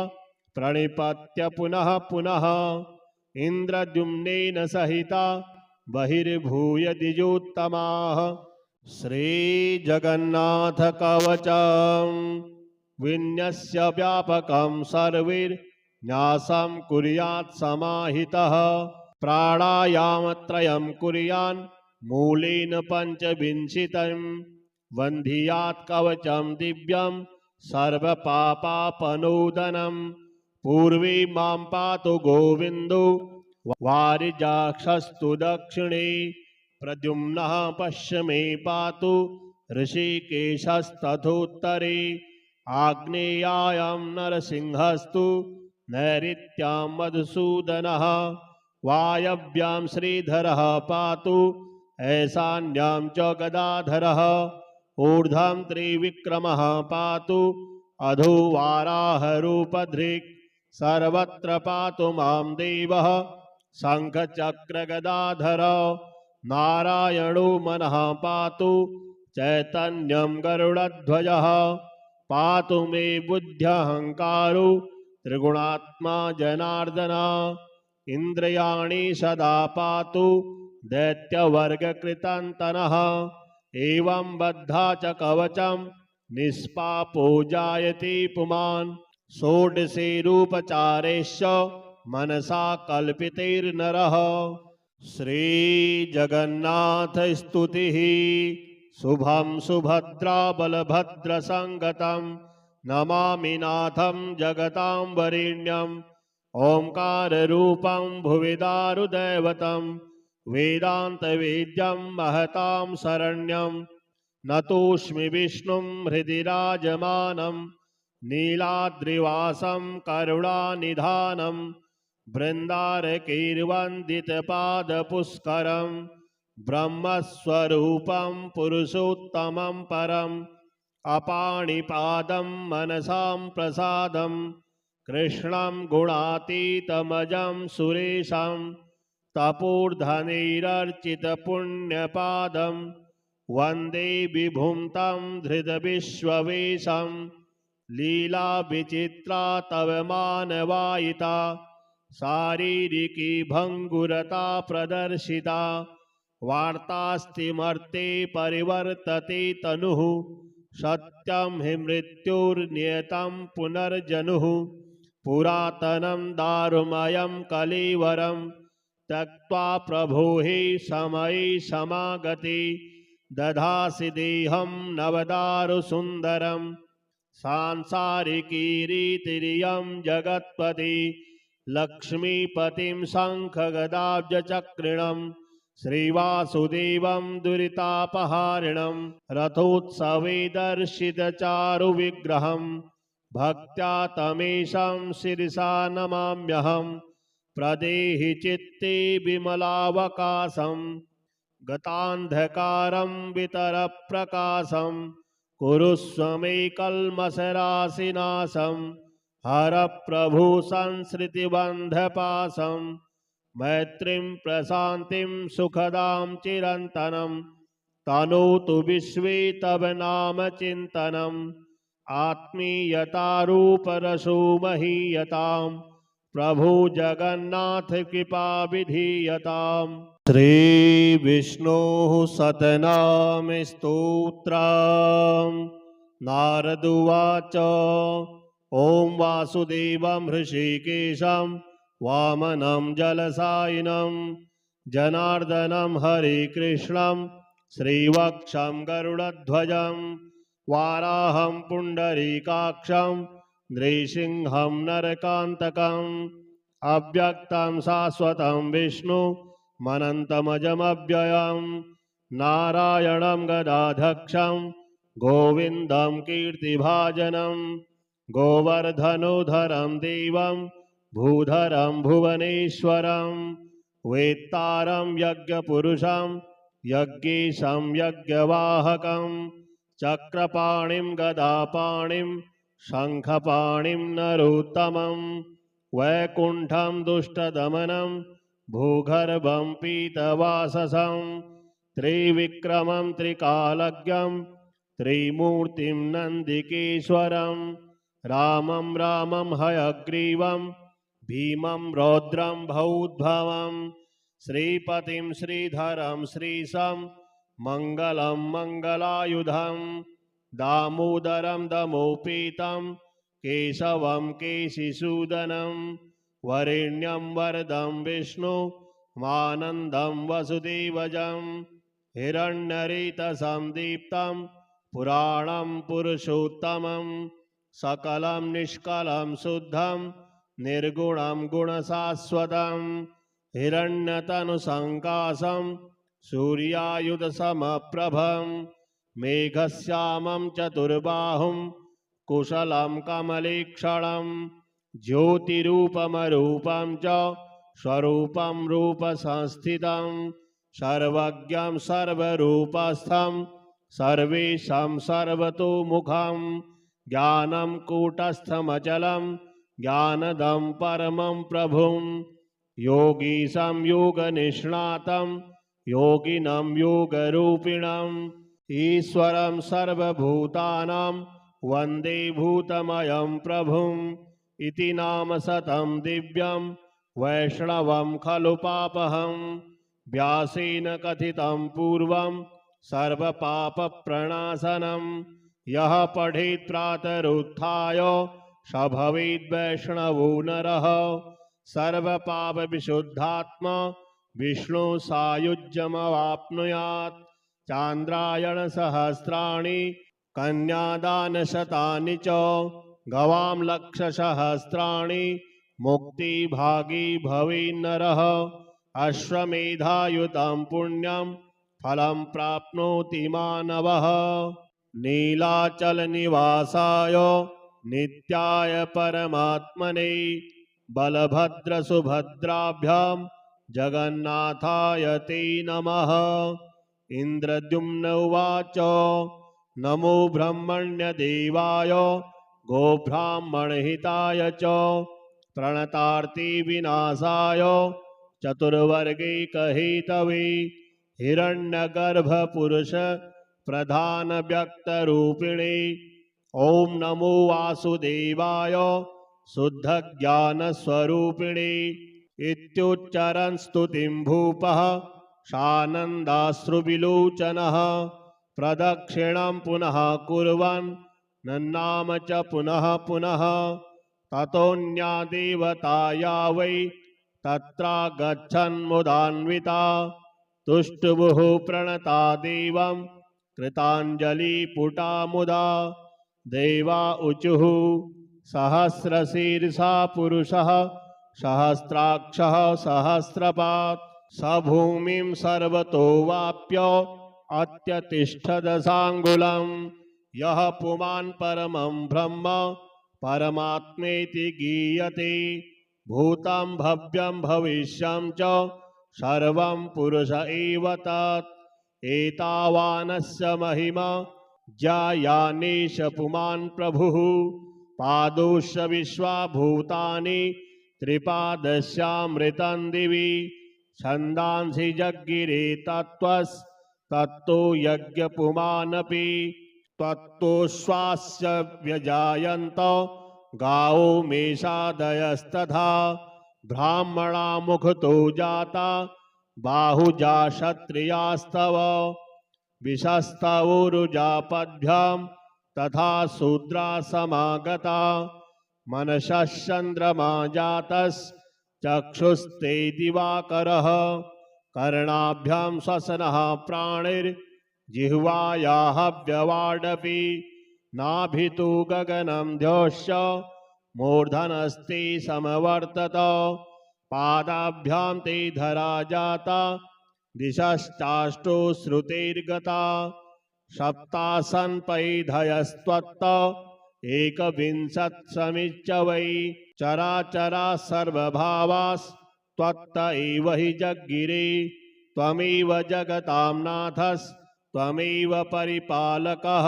प्रणिपत्य पुनः पुनः इन्द्रद्युम्नेन सहिता बहिर्भूय द्विजोत्तमाः। श्रीजगन्नाथ कवचं विन्यस्य व्यापकं सर्वैर्न्यासं कुर्यात् समाहितः प्राणायामत्रयं कुर्यान् मूलेन पञ्चविंशतिं वन्धियात् कवचं दिव्यं सर्वपापापनोदनं पूर्वे मां पातु गोविन्दो वारिजाक्षस्तु दक्षिणे प्रद्युम्नः पश्चिमे पातु ऋषिकेशस्तथोत्तरे आग्नेयायां नरसिंहस्तु नैऋत्यां मधुसूदनः वायव्यां श्रीधरः पातु ऐशान्यां च गदाधरः ऊर्ध्वं त्रिविक्रमः पातु अधो वाराहरूपधृक् सर्वत्र पातु मां देवः शङ्खचक्रगदाधर नारायणो मनः पातु चैतन्यं गरुडध्वजः पातु मे बुद्ध्यहङ्कारो त्रिगुणात्मा जनार्दन इन्द्रियाणि सदा पातु दैत्यवर्गकृतान्तनः एवं बद्धा च कवचं निष्पापो जायते पुमान् षोडशे रूपचारेश्च मनसा कल्पितैर्नरः। श्रीजगन्नाथ स्तुतिः शुभं सुभद्रा बलभद्रसङ्गतं नमामि नाथं जगतां वरेण्यं ओंकाररूपं भुवि दारुदैवतं वेदान्तवेद्यं महतां शरण्यं नतोऽस्मि विष्णुं हृदि राजमानं नीलाद्रिवासं करुणानिधानं बृन्दारकैर्वन्दितपादपुष्करं ब्रह्मस्वरूपं पुरुषोत्तमं परम् अपाणिपादं मनसां प्रसादं कृष्णं गुणातीतमजं सुरेशं तपोर्धनैरर्चितपुण्यपादं वन्दे विभुं तं धृतविश्ववेशं लीला विचित्रा तव मानवायिता शारीरिकी भङ्गुरता प्रदर्शिता वार्तास्तिमर्ते परिवर्तते तनुः सत्यं हि मृत्युर्नियतं पुनर्जनुः पुरातनं दारुमयं कलेवरं त्यक्त्वा प्रभो हि समये समागते दधासि देहं नवदारुसुन्दरं सांसारिकी रीतिरियं जगत्पति लक्ष्मीपतिं शङ्खगदाब्जचक्रिणं श्रीवासुदेवं दुरितापहारिणं रथोत्सवे दर्शितचारुविग्रहं भक्त्या तमेशं शिरसा नमाम्यहं प्रदेहि चित्ते विमलावकाशं गतान्धकारं वितरप्रकाशं कुरुष्व मे कल्मषराशिनाशं हर प्रभु संसृतिबन्धपाशं मैत्रीं प्रशान्तिं सुखदां चिरन्तनं तनोतु विश्वे तव नाम चिन्तनम् आत्मीयतारूपरसो महीयतां प्रभु जगन्नाथ कृपा विधीयताम्। श्री विष्णु सतनाम स्तोत्रम्। नारद उवाच ओं वासुदेवं हृषीकेशं वामनं जलसायिनं जनार्दनं हरिकृष्णं श्रीवक्षं गरुडध्वजं वाराहं पुण्डरीकाक्षं नृसिंहं नरकान्तकम् अव्यक्तं शाश्वतं विष्णु मनन्तमजमव्ययं नारायणं गदाधक्षं गोविन्दं कीर्तिभाजनं गोवर्धनोधरं देवं भूधरं भुवनेश्वरं वेत्तारं यज्ञपुरुषं यज्ञेशं यज्ञवाहकं चक्रपाणिं गदापाणिं शङ्खपाणिं नरोत्तमं वैकुण्ठं दुष्टदमनं भूगर्भं पीतवाससं त्रिविक्रमं त्रिकालज्ञं त्रिमूर्तिं नन्दिकेश्वरं रामं रामं हयग्रीवं भीमं रौद्रं भौद्भवं श्रीपतिं श्रीधरं श्रीशं मङ्गलं मङ्गलायुधं दामोदरं दमोपेतं केशवं केशिसूदनं वरेण्यं वरदं विष्णु मानन्दं वसुदेवजं हिरण्यरेतसं दीप्तं पुराणं पुरुषोत्तमं सकलं निष्कलं शुद्धं निर्गुणं गुणशाश्वतं हिरण्यतनुसङ्काशं सूर्यायुधसमप्रभं मेघश्यामं चतुर्बाहुं कुशलं कमलेक्षणं ज्योतिरूपमरूपं च स्वरूपं रूपसंस्थितं सर्वज्ञं सर्वरूपस्थं सर्वेशं सर्वतोमुखं ज्ञानं कूटस्थमचलं ज्ञानदं परमं प्रभुं योगीशं योगनिष्णातं योगिनं योगरूपिणम् ईश्वरं सर्वभूतानां वन्दे भूतमयं प्रभुम् इति नाम शतं दिव्यं वैष्णवं खलु पापहं व्यासेन कथितं पूर्वं सर्वपापप्रणाशनं यः पठेत् प्रातरुत्थाय स भवेद् वैष्णवो नरः सर्वपापविशुद्धात्मा विष्णु सायुज्यमवाप्नुयात् चान्द्रायणसहस्राणि कन्यादानशतानि च गवां लक्षसहस्राणि मुक्तिभागी भवेन्नरः अश्वमेधायुतं पुण्यं फलं प्राप्नोति मानवः नीलाचलनिवासाय नित्याय परमात्मने बलभद्रसुभद्राभ्यां जगन्नाथाय ते नमः। इन्द्रद्युम्न उवाच नमो ब्रह्मण्यदेवाय गोब्राह्मणहिताय च प्रणतार्ति विनाशाय चतुर्वर्गैकहेतवे हिरण्यगर्भपुरुष प्रधान व्यक्तरूपिणे ओं नमो वासुदेवाय शुद्धज्ञानस्वरूपिणे इत्युच्चरन् स्तुतिं भूपः सानन्दाश्रुविलोचनः प्रदक्षिणं पुनः कुर्वन् नन्नाम च पुनः पुनः ततोऽन्या देवताया वै तत्रागच्छन्मुदान्विता तुष्टुभुः प्रणता देवं कृताञ्जलिपुटा मुदा देवा ऊचुः सहस्रशीर्षा पुरुषः सहस्राक्षः सहस्रपात् स भूमिं सर्वतो वाप्य अत्यतिष्ठदशाङ्गुलं यः पुमान् परमं ब्रह्म परमात्मेति गीयते भूतं भव्यं भविष्यं च सर्वं पुरुष एव तत् एतावानस्य महिमा ज्यायानेश पुमान् प्रभुः पादोश्च विश्वाभूतानि त्रिपादस्यामृतं दिवि छन्दांसि जग्गिरे तत्त्वस्तत्तो यज्ञपुमानपि त्वत्तो श्वास्य व्यजायन्त गावो मेषादयस्तथा ब्राह्मणा मुखतो जाता बाहुजा क्षत्रियास्तव विशस्तवोरुजापद्भ्यां तथा शूद्रा समागता मनश्चन्द्रमा जातश्चक्षुस्ते दिवाकरः कर्णाभ्यां श्वसनः प्राणिर्जिह्वायाः व्यवाडपि नाभितु गगनं ध्योश्च मूर्धनस्ते समवर्तत पादाभ्यां ते धरा जाता दिशश्चाष्टो श्रुतेर्गता सप्तासन्पैधयस्त्वत्त एकविंशत्समिच्च वै चराचरा सर्वभावास्त्वत्त एव हि जग्गिरे त्वमेव जगतां नाथस्त्वमेव परिपालकः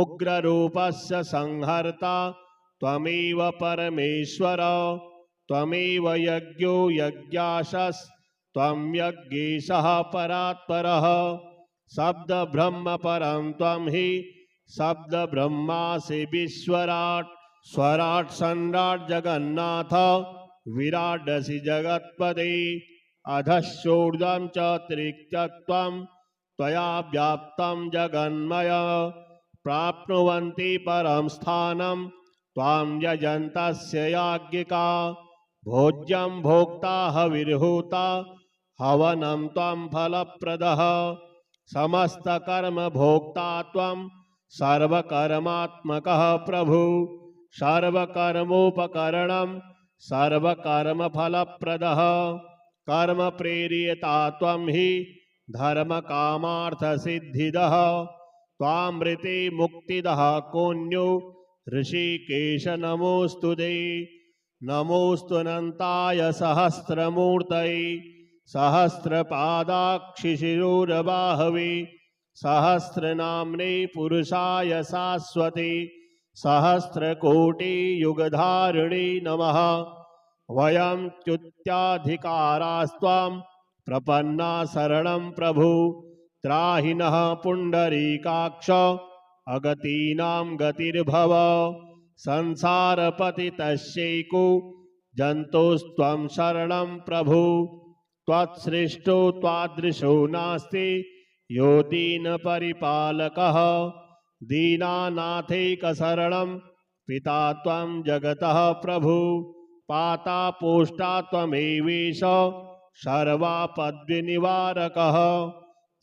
उग्ररूपस्य संहर्ता त्वमेव परमेश्वर त्वमेव यज्ञो यज्ञाशस्त्वं यज्ञेशः परात्परः शब्दब्रह्म परं त्वं हि शब्दब्रह्मासि विश्वराट् स्वराट् सन्राट् जगन्नाथ विराडसि जगत्पदे अधश्चोर्ध्वं च त्रिक्तत्वं त्वया व्याप्तं जगन्मय प्राप्नुवन्ति परं स्थानं त्वां यजन्तस्य याज्ञिका भोज्यं भोक्ता हविर्हूता हवनं त्वं फलप्रदः समस्तकर्म भोक्ता त्वं सर्वकर्मात्मकः प्रभु सर्वकर्मोपकरणं सर्वकर्मफलप्रदः कर्म प्रेरियता त्वं हि धर्मकामार्थसिद्धिदः त्वामृते मुक्तिदः कोऽन्यो ऋषिकेश नमोऽस्तु ते नमोऽस्तुनन्ताय सहस्रमूर्तये सहस्रपादाक्षिशिरोरबाहवे सहस्रनाम्ने पुरुषाय शाश्वते सहस्रकोटियुगधारिणे नमः वयं च्युत्याधिकारास्त्वां प्रपन्ना शरणं प्रभु त्राहि नः पुण्डरीकाक्ष अगतीनां गतिर्भव संसारपतितस्यैको जन्तोस्त्वं शरणं प्रभु त्वत्सृष्टो त्वादृशो नास्ति यो दीनपरिपालकः दीनानाथैकशरणं पिता त्वं जगतः प्रभु पाता पोष्टा त्वमेवेश सर्वापद्विनिवारकः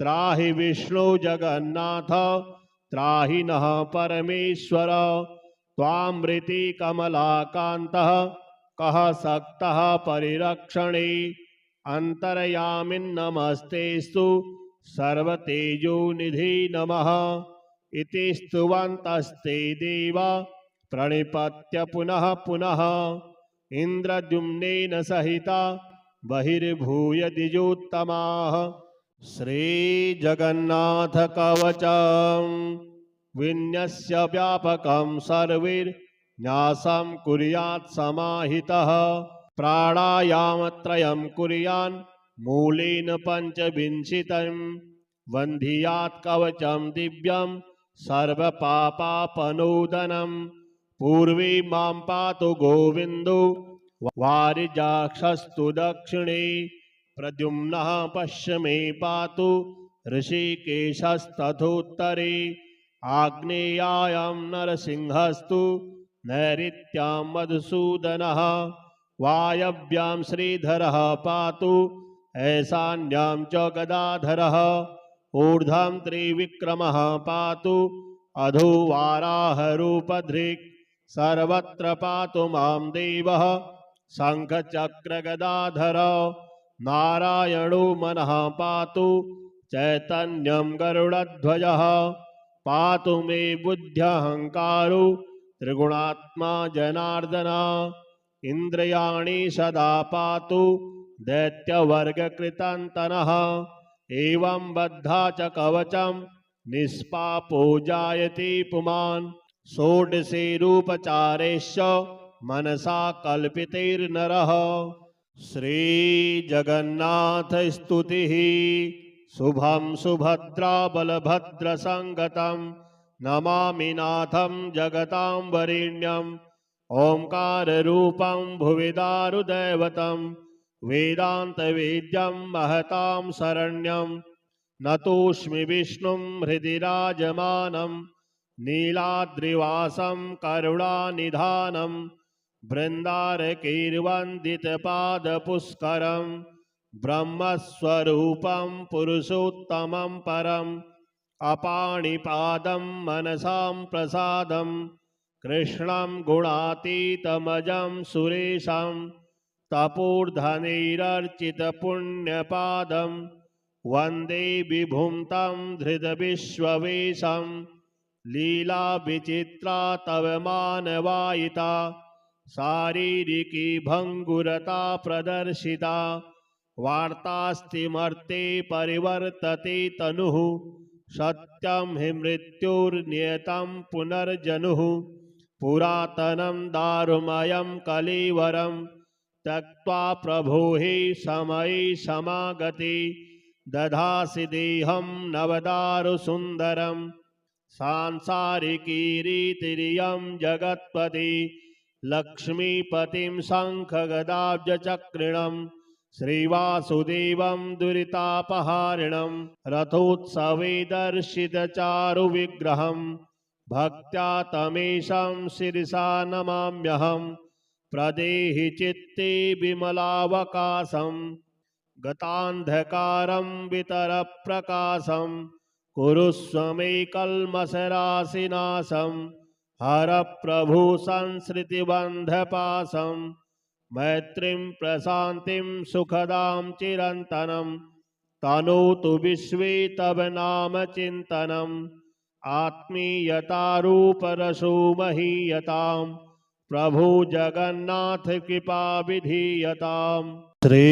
त्राहि विष्णु जगन्नाथ त्राहि नः परमेश्वर त्वामृति कमलाकान्तः कः सक्तः परिरक्षणे अन्तर्यामिन्नमस्तेस्तु सर्वतेजोनिधि नमः इति स्तुवन्तस्ते देवा प्रणिपत्य पुनः पुनः इन्द्रद्युम्नेन सहिता बहिर्भूय द्विजोत्तमाः श्रीजगन्नाथ कवचं विन्यस्य व्यापकं सर्वैर्न्यासं कुर्यात् समाहितः प्राणायामत्रयं कुर्यान् मूलेन पञ्चविंशतिं वन्धियात् कवचं दिव्यं सर्वपापापनोदनं पूर्वे मां पातु गोविन्दो वारिजाक्षस्तु दक्षिणे प्रद्युम्नः पश्चिमे पातु ऋषिकेशस्तथोत्तरे आग्नेयायां नरसिंहस्तु नैऋत्यां मधुसूदनः वायव्यां श्रीधरः पातु ऐशान्यां च गदाधरः ऊर्ध्वं त्रिविक्रमः पातु अधो वाराहरूपधृक् सर्वत्र पातु मां देवः शङ्खचक्रगदाधर नारायणो मनः पातु चैतन्यं गरुडध्वजः पातु मे बुद्ध्यहङ्कारो त्रिगुणात्मा जनार्दन इन्द्रियाणि सदा पातु दैत्यवर्गकृतान्तनः एवं बद्धा च कवचं निष्पापो जायते पुमान् षोडशे रूपचारेश्च मनसा कल्पितैर्नरः श्रीजगन्नाथ स्तुतिः शुभं सुभद्रा बलभद्रसङ्गतं नमामि नाथं जगतां वरेण्यं ओंकाररूपं भुवि दारुदैवतं वेदान्तवेद्यं महतां शरण्यं नतोऽस्मि विष्णुं हृदि राजमानं नीलाद्रिवासं करुणानिधानं बृन्दारकैर्वन्दितपादपुष्करं ब्रह्मस्वरूपं पुरुषोत्तमं परम् अपाणिपादं मनसां प्रसादं कृष्णं गुणातीतमजं सुरेशं तपोर्धनैरर्चितपुण्यपादं वन्दे विभुं तं धृतविश्ववेशं लीलाविचित्रा तव मानवायिता शारीरिकी भङ्गुरता प्रदर्शिता वार्तास्तिमर्ते परिवर्तते तनुः सत्यं हि मृत्युर्नियतं पुनर्जनुः पुरातनं दारुमयं कलेवरं त्यक्त्वा प्रभो हि समये समागते दधासि देहं नवदारुसुन्दरं सांसारिकीरीतिरियं जगत्पति लक्ष्मीपतिं शङ्खगदाब्जचक्रिणं श्रीवासुदेवं दुरितापहारिणं रथोत्सवे दर्शितचारुविग्रहं भक्त्या तमेशं शिरसा नमाम्यहं प्रदेहि चित्ते विमलावकाशं गतान्धकारं वितरप्रकाशं कुरुष्व मे कल्मषराशिनाशं हर प्रभु संसृतिबन्धपाशं मैत्रीं प्रशान्तिं सुखदां चिरन्तनं तनोतु विश्वे तव नाम चिन्तनम् आत्मीयतारूपरसो महीयतां प्रभु जगन्नाथ कृपा विधीयताम्। श्री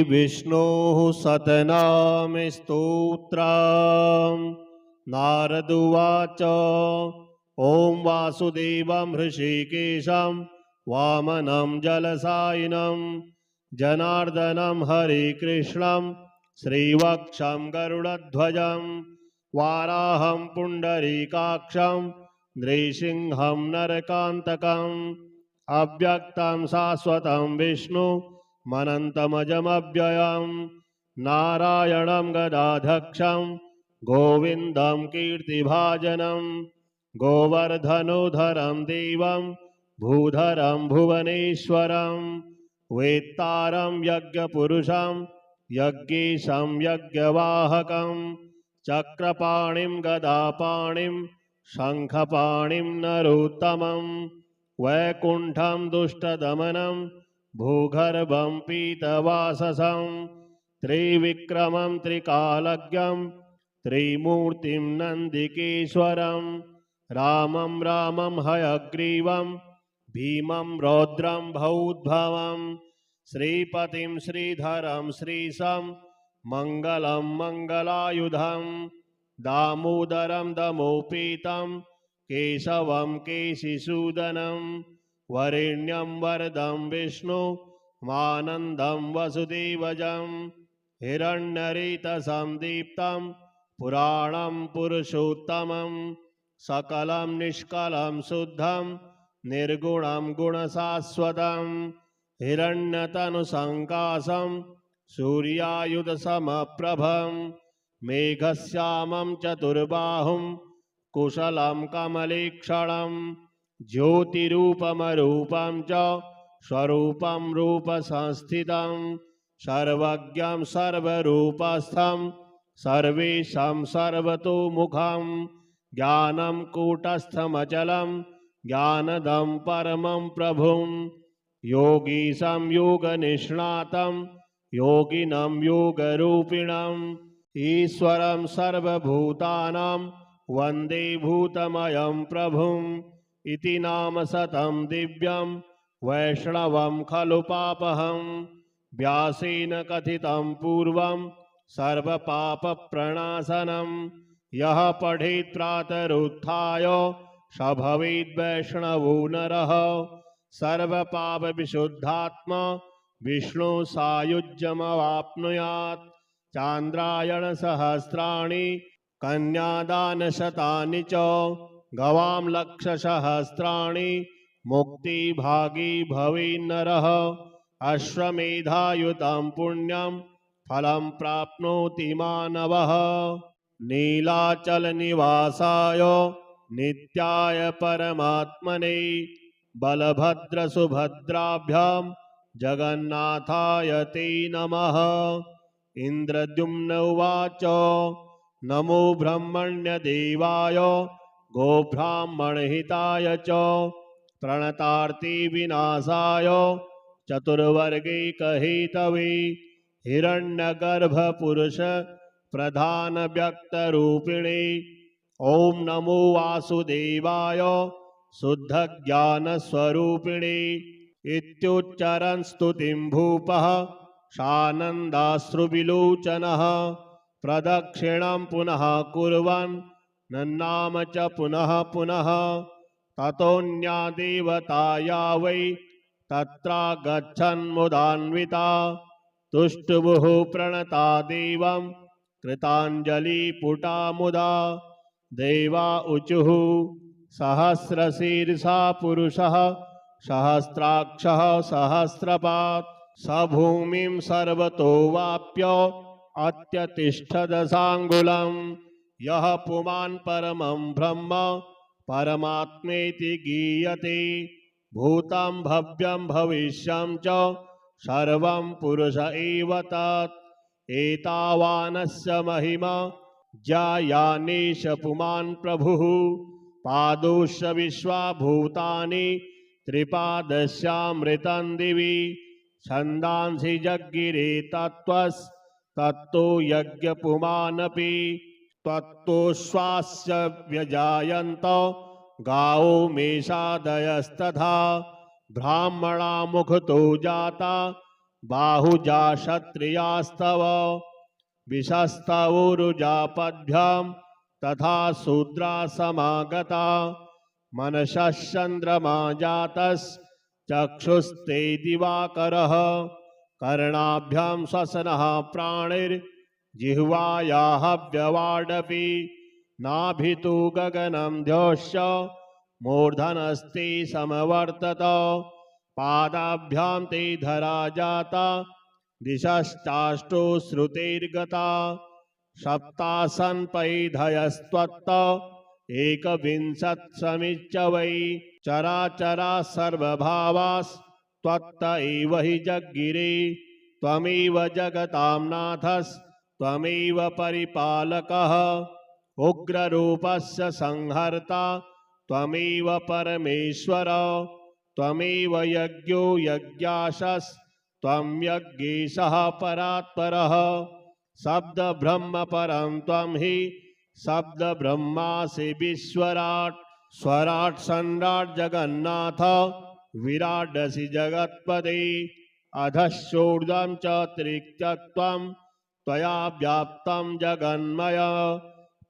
विष्णोः सतनाम स्तोत्रम्। नारद उवाच ओं वासुदेवं हृषीकेशं वामनं जलसायिनं जनार्दनं हरिकृष्णं श्रीवक्षं गरुडध्वजं वाराहं पुण्डरीकाक्षं नृसिंहं नरकान्तकम् अव्यक्तं शाश्वतं विष्णुमनन्तमजमव्ययं नारायणं गदाधक्षं गोविन्दं कीर्तिभाजनं गोवर्धनोधरं देवं भूधरं भुवनेश्वरं वेत्तारं यज्ञपुरुषं यज्ञेशं यज्ञवाहकं चक्रपाणिं गदापाणिं शङ्खपाणिं नरोत्तमं वैकुण्ठं दुष्टदमनं भूगर्भं पीतवाससं त्रिविक्रमं त्रिकालज्ञं त्रिमूर्तिं नन्दिकेश्वरं रामं रामं हयग्रीवं भीमं रौद्रं भौद्भवं श्रीपतिं श्रीधरं श्रीशं मङ्गलं मङ्गलायुधं दामोदरं दमोपेतं केशवं केशिसूदनं वरेण्यं वरदं विष्णुमानन्दं वसुदेवजं हिरण्यरेतसं दीप्तं पुराणं पुरुषोत्तमं सकलं निष्कलं शुद्धं निर्गुणं गुणशाश्वतं हिरण्यतनुसङ्काशं सूर्यायुधसमप्रभं मेघश्यामं चतुर्बाहुं कुशलं कमलेक्षणं ज्योतिरूपमरूपं च स्वरूपं रूपसंस्थितं सर्वज्ञं सर्वरूपस्थं सर्वेशं सर्वतोमुखं ज्ञानं कूटस्थमचलं ज्ञानदं परमं प्रभुं योगीशं योगनिष्णातं योगिनं योगरूपिणम् ईश्वरं सर्वभूतानां वन्दे भूतमयं प्रभुम् इति नाम शतं दिव्यं वैष्णवं खलु पापहं व्यासेन कथितं पूर्वं सर्वपापप्रणाशनं यः पठेत् प्रातरुत्थाय स भवेद् वैष्णवो नरः सर्वपापविशुद्धात्मा विष्णु सायुज्यमवाप्नुयात् चान्द्रायण सहस्राणि कन्यादानशतानि च गवां लक्षसहस्राणि मुक्तिभागी भवेन्नरः अश्वमेधायुतं पुण्यं फलं प्राप्नोति मानवः नीलाचलनिवासाय नित्याय परमात्मने बलभद्रसुभद्राभ्यां जगन्नाथाय ते नमः। इन्द्रद्युम्न उवाच नमो ब्रह्मण्यदेवाय गोब्राह्मणहिताय च प्रणतार्ति विनाशाय चतुर्वर्गैकहेतवे हिरण्यगर्भपुरुष प्रधान व्यक्तरूपिणे ओम नमो वासुदेवाय शुद्धज्ञानस्वरूपिणे इत्युच्चरन् स्तुतिं भूपः सानन्दाश्रुविलोचनः प्रदक्षिणं पुनः कुर्वन् नन्नाम च पुनः पुनः ततोऽन्या देवताया वै तत्रागच्छन्मुदान्विता तुष्टुवुः प्रणता देवं कृताञ्जलिपुटा मुदा देवा ऊचुः सहस्रशीर्षा पुरुषः सहस्राक्षः सहस्रपात् स भूमिं सर्वतो वाप्य अत्यतिष्ठदशाङ्गुलं यः पुमान् परमं ब्रह्म परमात्मेति गीयते भूतं भव्यं भविष्यं च सर्वं पुरुष एव तत् एतावानस्य महिमा ज्यायानेश पुमान् प्रभुः पादोश्च विश्वाभूतानि त्रिपादस्यामृतं दिवि छन्दांसि जग्गिरे तत्तो यज्ञपुमानपि त्वत्तोऽश्वास्य व्यजायन्त गावो मेषादयस्तथा ब्राह्मणा मुखतो जाता बाहुजा क्षत्रियास्तव विशस्तवोरुजापद्भ्यां तथा शूद्रा समागता मनसश्चन्द्रमा जातश्चक्षुस्ते दिवाकरः कर्णाभ्यां श्वसनः प्राणिर्जिह्वायाः व्यवाडपि नाभितु गगनं ध्योश्च मूर्धनस्ते समवर्तत पादाभ्यां ते धरा जाता दिशश्चाष्टो श्रुतेर्गता सप्तासन्पैधयस्त्वत्त एकविंशत्समिच्च वै चराचरा सर्वभावास्त्वत्त एव हि जग्गिरे त्वमेव जगतां नाथस्त्वमेव परिपालकः उग्ररूपस्य संहर्ता त्वमेव परमेश्वर त्वमेव यज्ञो यज्ञाशस्त्वं यज्ञेशः परात्परः शब्द ब्रह्म परं त्वं हि शब्द ब्रह्मासि विश्वराट् स्वराट् सम्राट् जगन्नाथ विराडसि जगत्पदे अधश्चोर्ध्वं च त्रिक्तत्वं त्वया व्याप्तं जगन्मय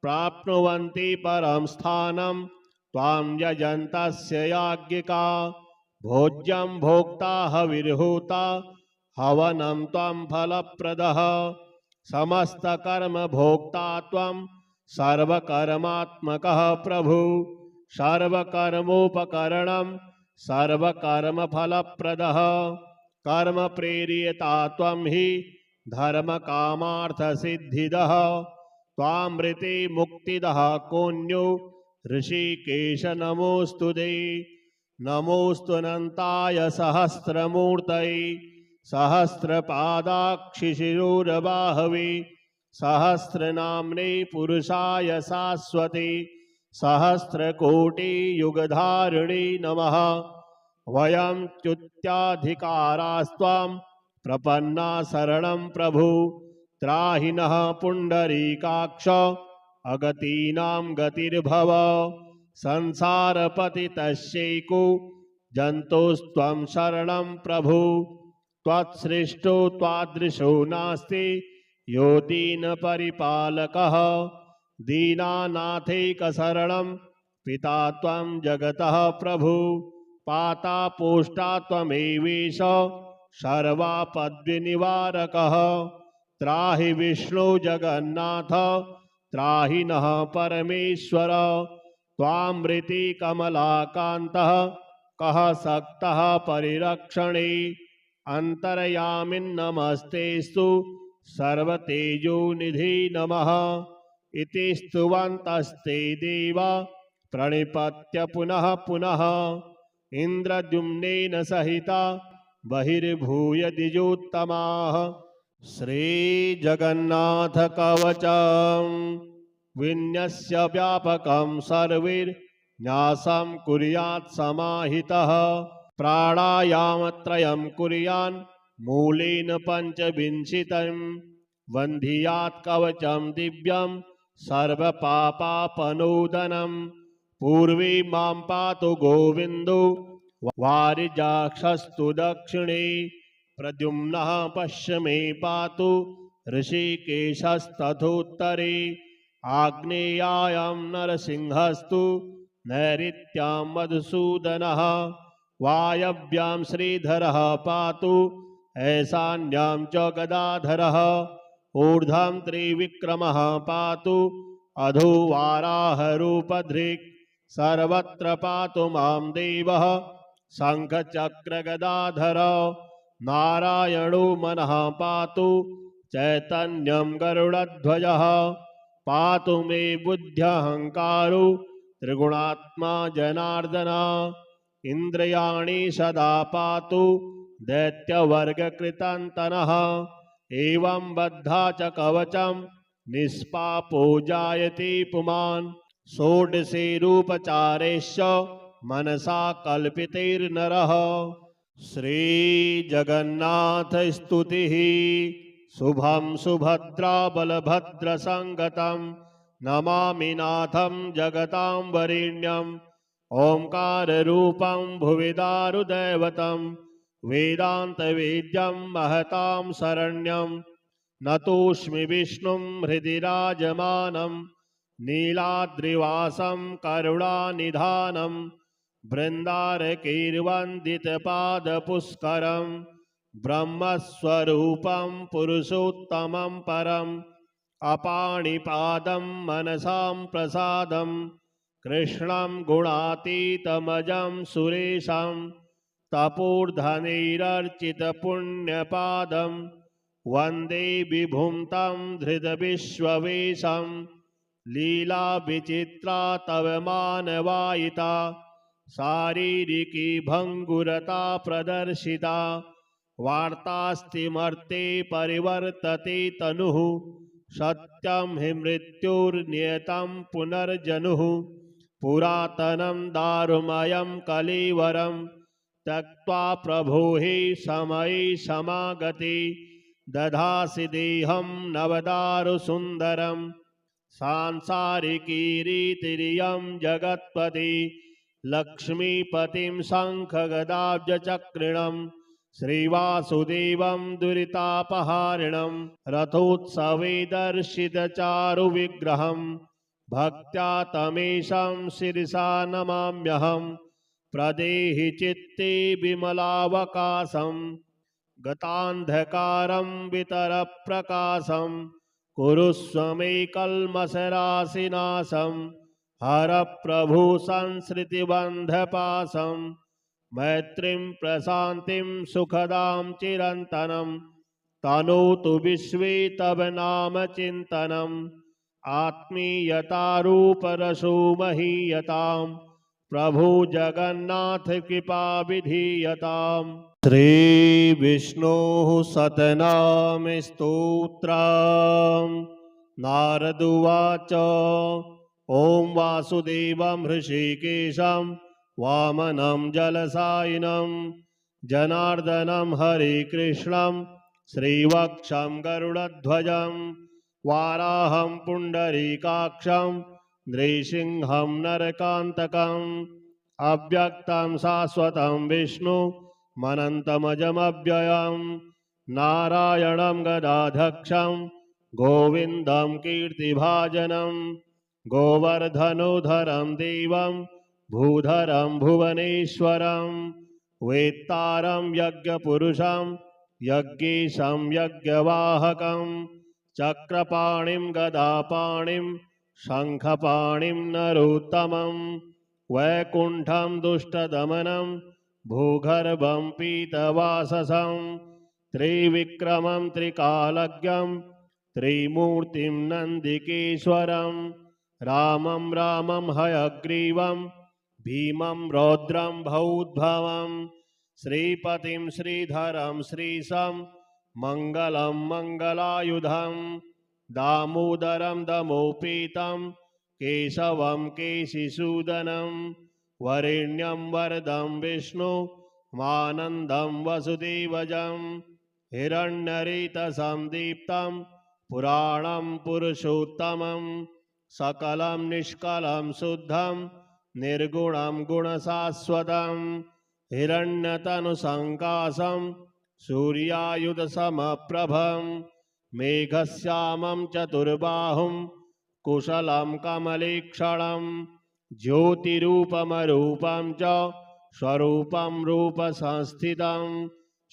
प्राप्नुवन्ति परं स्थानं त्वां यजन्तस्य याज्ञिका भोज्यं भोक्ता हविर्होता हवनं त्वं फलप्रदः समस्तकर्म भोक्ता त्वं सर्वकर्मात्मकः प्रभु सर्वकर्मोपकरणं सर्वकर्मफलप्रदः कर्म प्रेरियता त्वं हि धर्मकामार्थसिद्धिदः त्वामृते मुक्तिदः कोऽन्यो ऋषिकेश नमोऽस्तुते नमोऽस्तुनन्ताय सहस्रमूर्तये सहस्रपादाक्षिशिरोरबाहवे सहस्रनाम्ने पुरुषाय शाश्वते सहस्रकोटियुगधारिणे नमः वयं च्युत्याधिकारास्त्वां प्रपन्ना शरणं प्रभु त्राहि नः पुण्डरीकाक्ष अगतीनां गतिर्भव संसारपतितस्यैको जन्तोस्त्वं शरणं प्रभु त्वत्सृष्टो त्वादृशो नास्ति यो दीनपरिपालकः दीनानाथैकशरणं पिता त्वं जगतः प्रभु पाता पोष्टा त्वमेवेश सर्वापद्विनिवारकः त्राहि विष्णु जगन्नाथ त्राहि नः परमेश्वर त्वामृति कमलाकान्तः कः सक्तः परिरक्षणे अन्तर्यामिन्नमस्तेस्तु सर्वतेजोनिधि नमः इति स्तुवन्तस्ते देवा प्रणिपत्य पुनः पुनः इन्द्रद्युम्नेन सहिता बहिर्भूय द्विजोत्तमाः। श्रीजगन्नाथकवचं विन्यस्य व्यापकं सर्वैर्न्यासं कुर्यात् समाहितः प्राणायामत्रयं कुर्यान् मूलेन पञ्चविंशतिं वन्धियात् कवचं दिव्यं सर्वपापापनोदनं पूर्वे मां पातु गोविन्दो वारिजाक्षस्तु दक्षिणे प्रद्युम्नः पश्चिमे पातु ऋषिकेशस्तथोत्तरे आग्नेयायां नरसिंहस्तु नैऋत्यां मधुसूदनः वायव्यां श्रीधरः पातु ऐशान्यां च गदाधरः ऊर्ध्वं त्रिविक्रमः पातु अधो वाराहरूपधृक् सर्वत्र पातु मां देवः शङ्खचक्रगदाधर नारायणो मनः पातु चैतन्यं गरुडध्वजः पातु मे बुद्ध्यहङ्कारो त्रिगुणात्मा जनार्दन इन्द्रियाणि सदा पातु दैत्यवर्गकृतान्तनः एवं बद्धा च कवचं निष्पापो जायते पुमान् षोडशे रूपचारेश्च मनसा कल्पितैर्नरः। श्रीजगन्नाथस्तुतिः शुभं सुभद्राबलभद्रसङ्गतं नमामि नाथं जगतां वरेण्यं ओंकाररूपं भुवि दारुदैवतं वेदान्तवेद्यं महतां शरण्यं नतोऽस्मि विष्णुं हृदि राजमानं नीलाद्रिवासं करुणानिधानं बृन्दारकैर्वन्दितपादपुष्करं ब्रह्मस्वरूपं पुरुषोत्तमं परम् अपाणिपादं मनसां प्रसादं कृष्णं गुणातीतमजं सुरेशं तपोर्धनैरर्चितपुण्यपादं वन्दे विभुं तं धृतविश्ववेशं लीला विचित्रा तव मानवायिता शारीरिकी भङ्गुरता प्रदर्शिता वार्तास्तिमर्ते परिवर्तते तनुः सत्यं हि मृत्युर्नियतं पुनर्जनुः पुरातनं दारुमयं कलेवरं त्यक्त्वा प्रभो हि समये समागते दधासि देहं नवदारुसुन्दरं सांसारिकी रीतिरियं जगत्पति लक्ष्मीपतिं शङ्खगदाब्जचक्रिणं श्रीवासुदेवं दुरितापहारिणं रथोत्सवे दर्शितचारुविग्रहं भक्त्या तमेशं शिरसा नमाम्यहं प्रदेहि चित्ते विमलावकाशं गतान्धकारं वितरप्रकाशं कुरुष्व मे कल्मषराशिनाशं हर प्रभु संसृतिबन्धपाशं मैत्रीं प्रशान्तिं सुखदां चिरन्तनं तनोतु विश्वे तव नाम चिन्तनम् आत्मीयतारूपरसो महीयतां प्रभु जगन्नाथ कृपा विधीयताम्। श्री विष्णोः सतनाम स्तोत्रम्। नारद उवाच ओं वासुदेवं हृषीकेशं वामनं जलसायिनं जनार्दनं हरिकृष्णं श्रीवक्षं गरुडध्वजं वाराहं पुण्डरीकाक्षं नृसिंहं नरकान्तकम् अव्यक्तं शाश्वतं विष्णु मनन्तमजमव्ययं नारायणं गदाधक्षं गोविन्दं कीर्तिभाजनं गोवर्धनोधरं देवं भूधरं भुवनेश्वरं वेत्तारं यज्ञपुरुषं यज्ञेशं यज्ञवाहकं चक्रपाणिं गदापाणिं शङ्खपाणिं नरोत्तमं वैकुण्ठं दुष्टदमनं भूगर्भं पीतवाससं त्रिविक्रमं त्रिकालज्ञं त्रिमूर्तिं नन्दिकेश्वरं रामं रामं हयग्रीवं भीमं रौद्रं भौद्भवं श्रीपतिं श्रीधरं श्रीशं मङ्गलं मङ्गलायुधं दामोदरं दमोपेतं केशवं केशिसूदनं वरेण्यं वरदं विष्णु मानन्दं वसुदेवजं हिरण्यरेतसं दीप्तं पुराणं पुरुषोत्तमं सकलं निष्कलं शुद्धं निर्गुणं गुणशाश्वतं हिरण्यतनुसङ्काशं सूर्यायुधसमप्रभं मेघश्यामं चतुर्बाहुं कुशलं कमलेक्षणं ज्योतिरूपमरूपं च स्वरूपं रूपसंस्थितं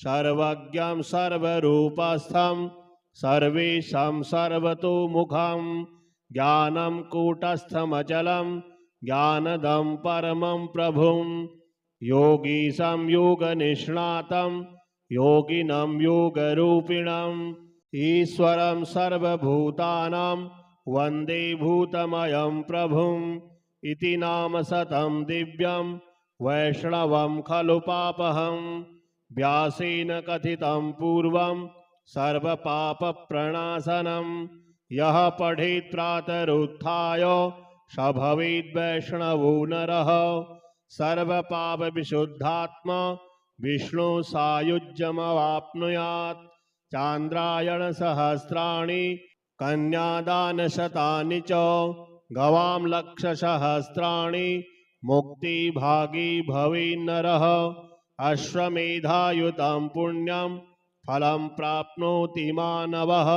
सर्वज्ञं सर्वरूपस्थं सर्वेशं सर्वतोमुखं ज्ञानं कूटस्थमचलं ज्ञानदं परमं प्रभुं योगीशं योगनिष्णातं योगिनं योगरूपिणम् ईश्वरं सर्वभूतानां वन्दे भूतमयं प्रभुम् इति नाम शतं दिव्यं वैष्णवं खलु पापहं व्यासेन कथितं पूर्वं सर्वपापप्रणाशनं यः पठेत् प्रातरुत्थाय स भवेद् वैष्णवो नरः सर्वपापविशुद्धात्मा विष्णु सायुज्यमवाप्नुयात् चान्द्रायणसहस्राणि कन्यादानशतानि च गवां लक्षसहस्राणि मुक्तिभागी भवेन्नरः अश्वमेधायुतं पुण्यं फलं प्राप्नोति मानवः।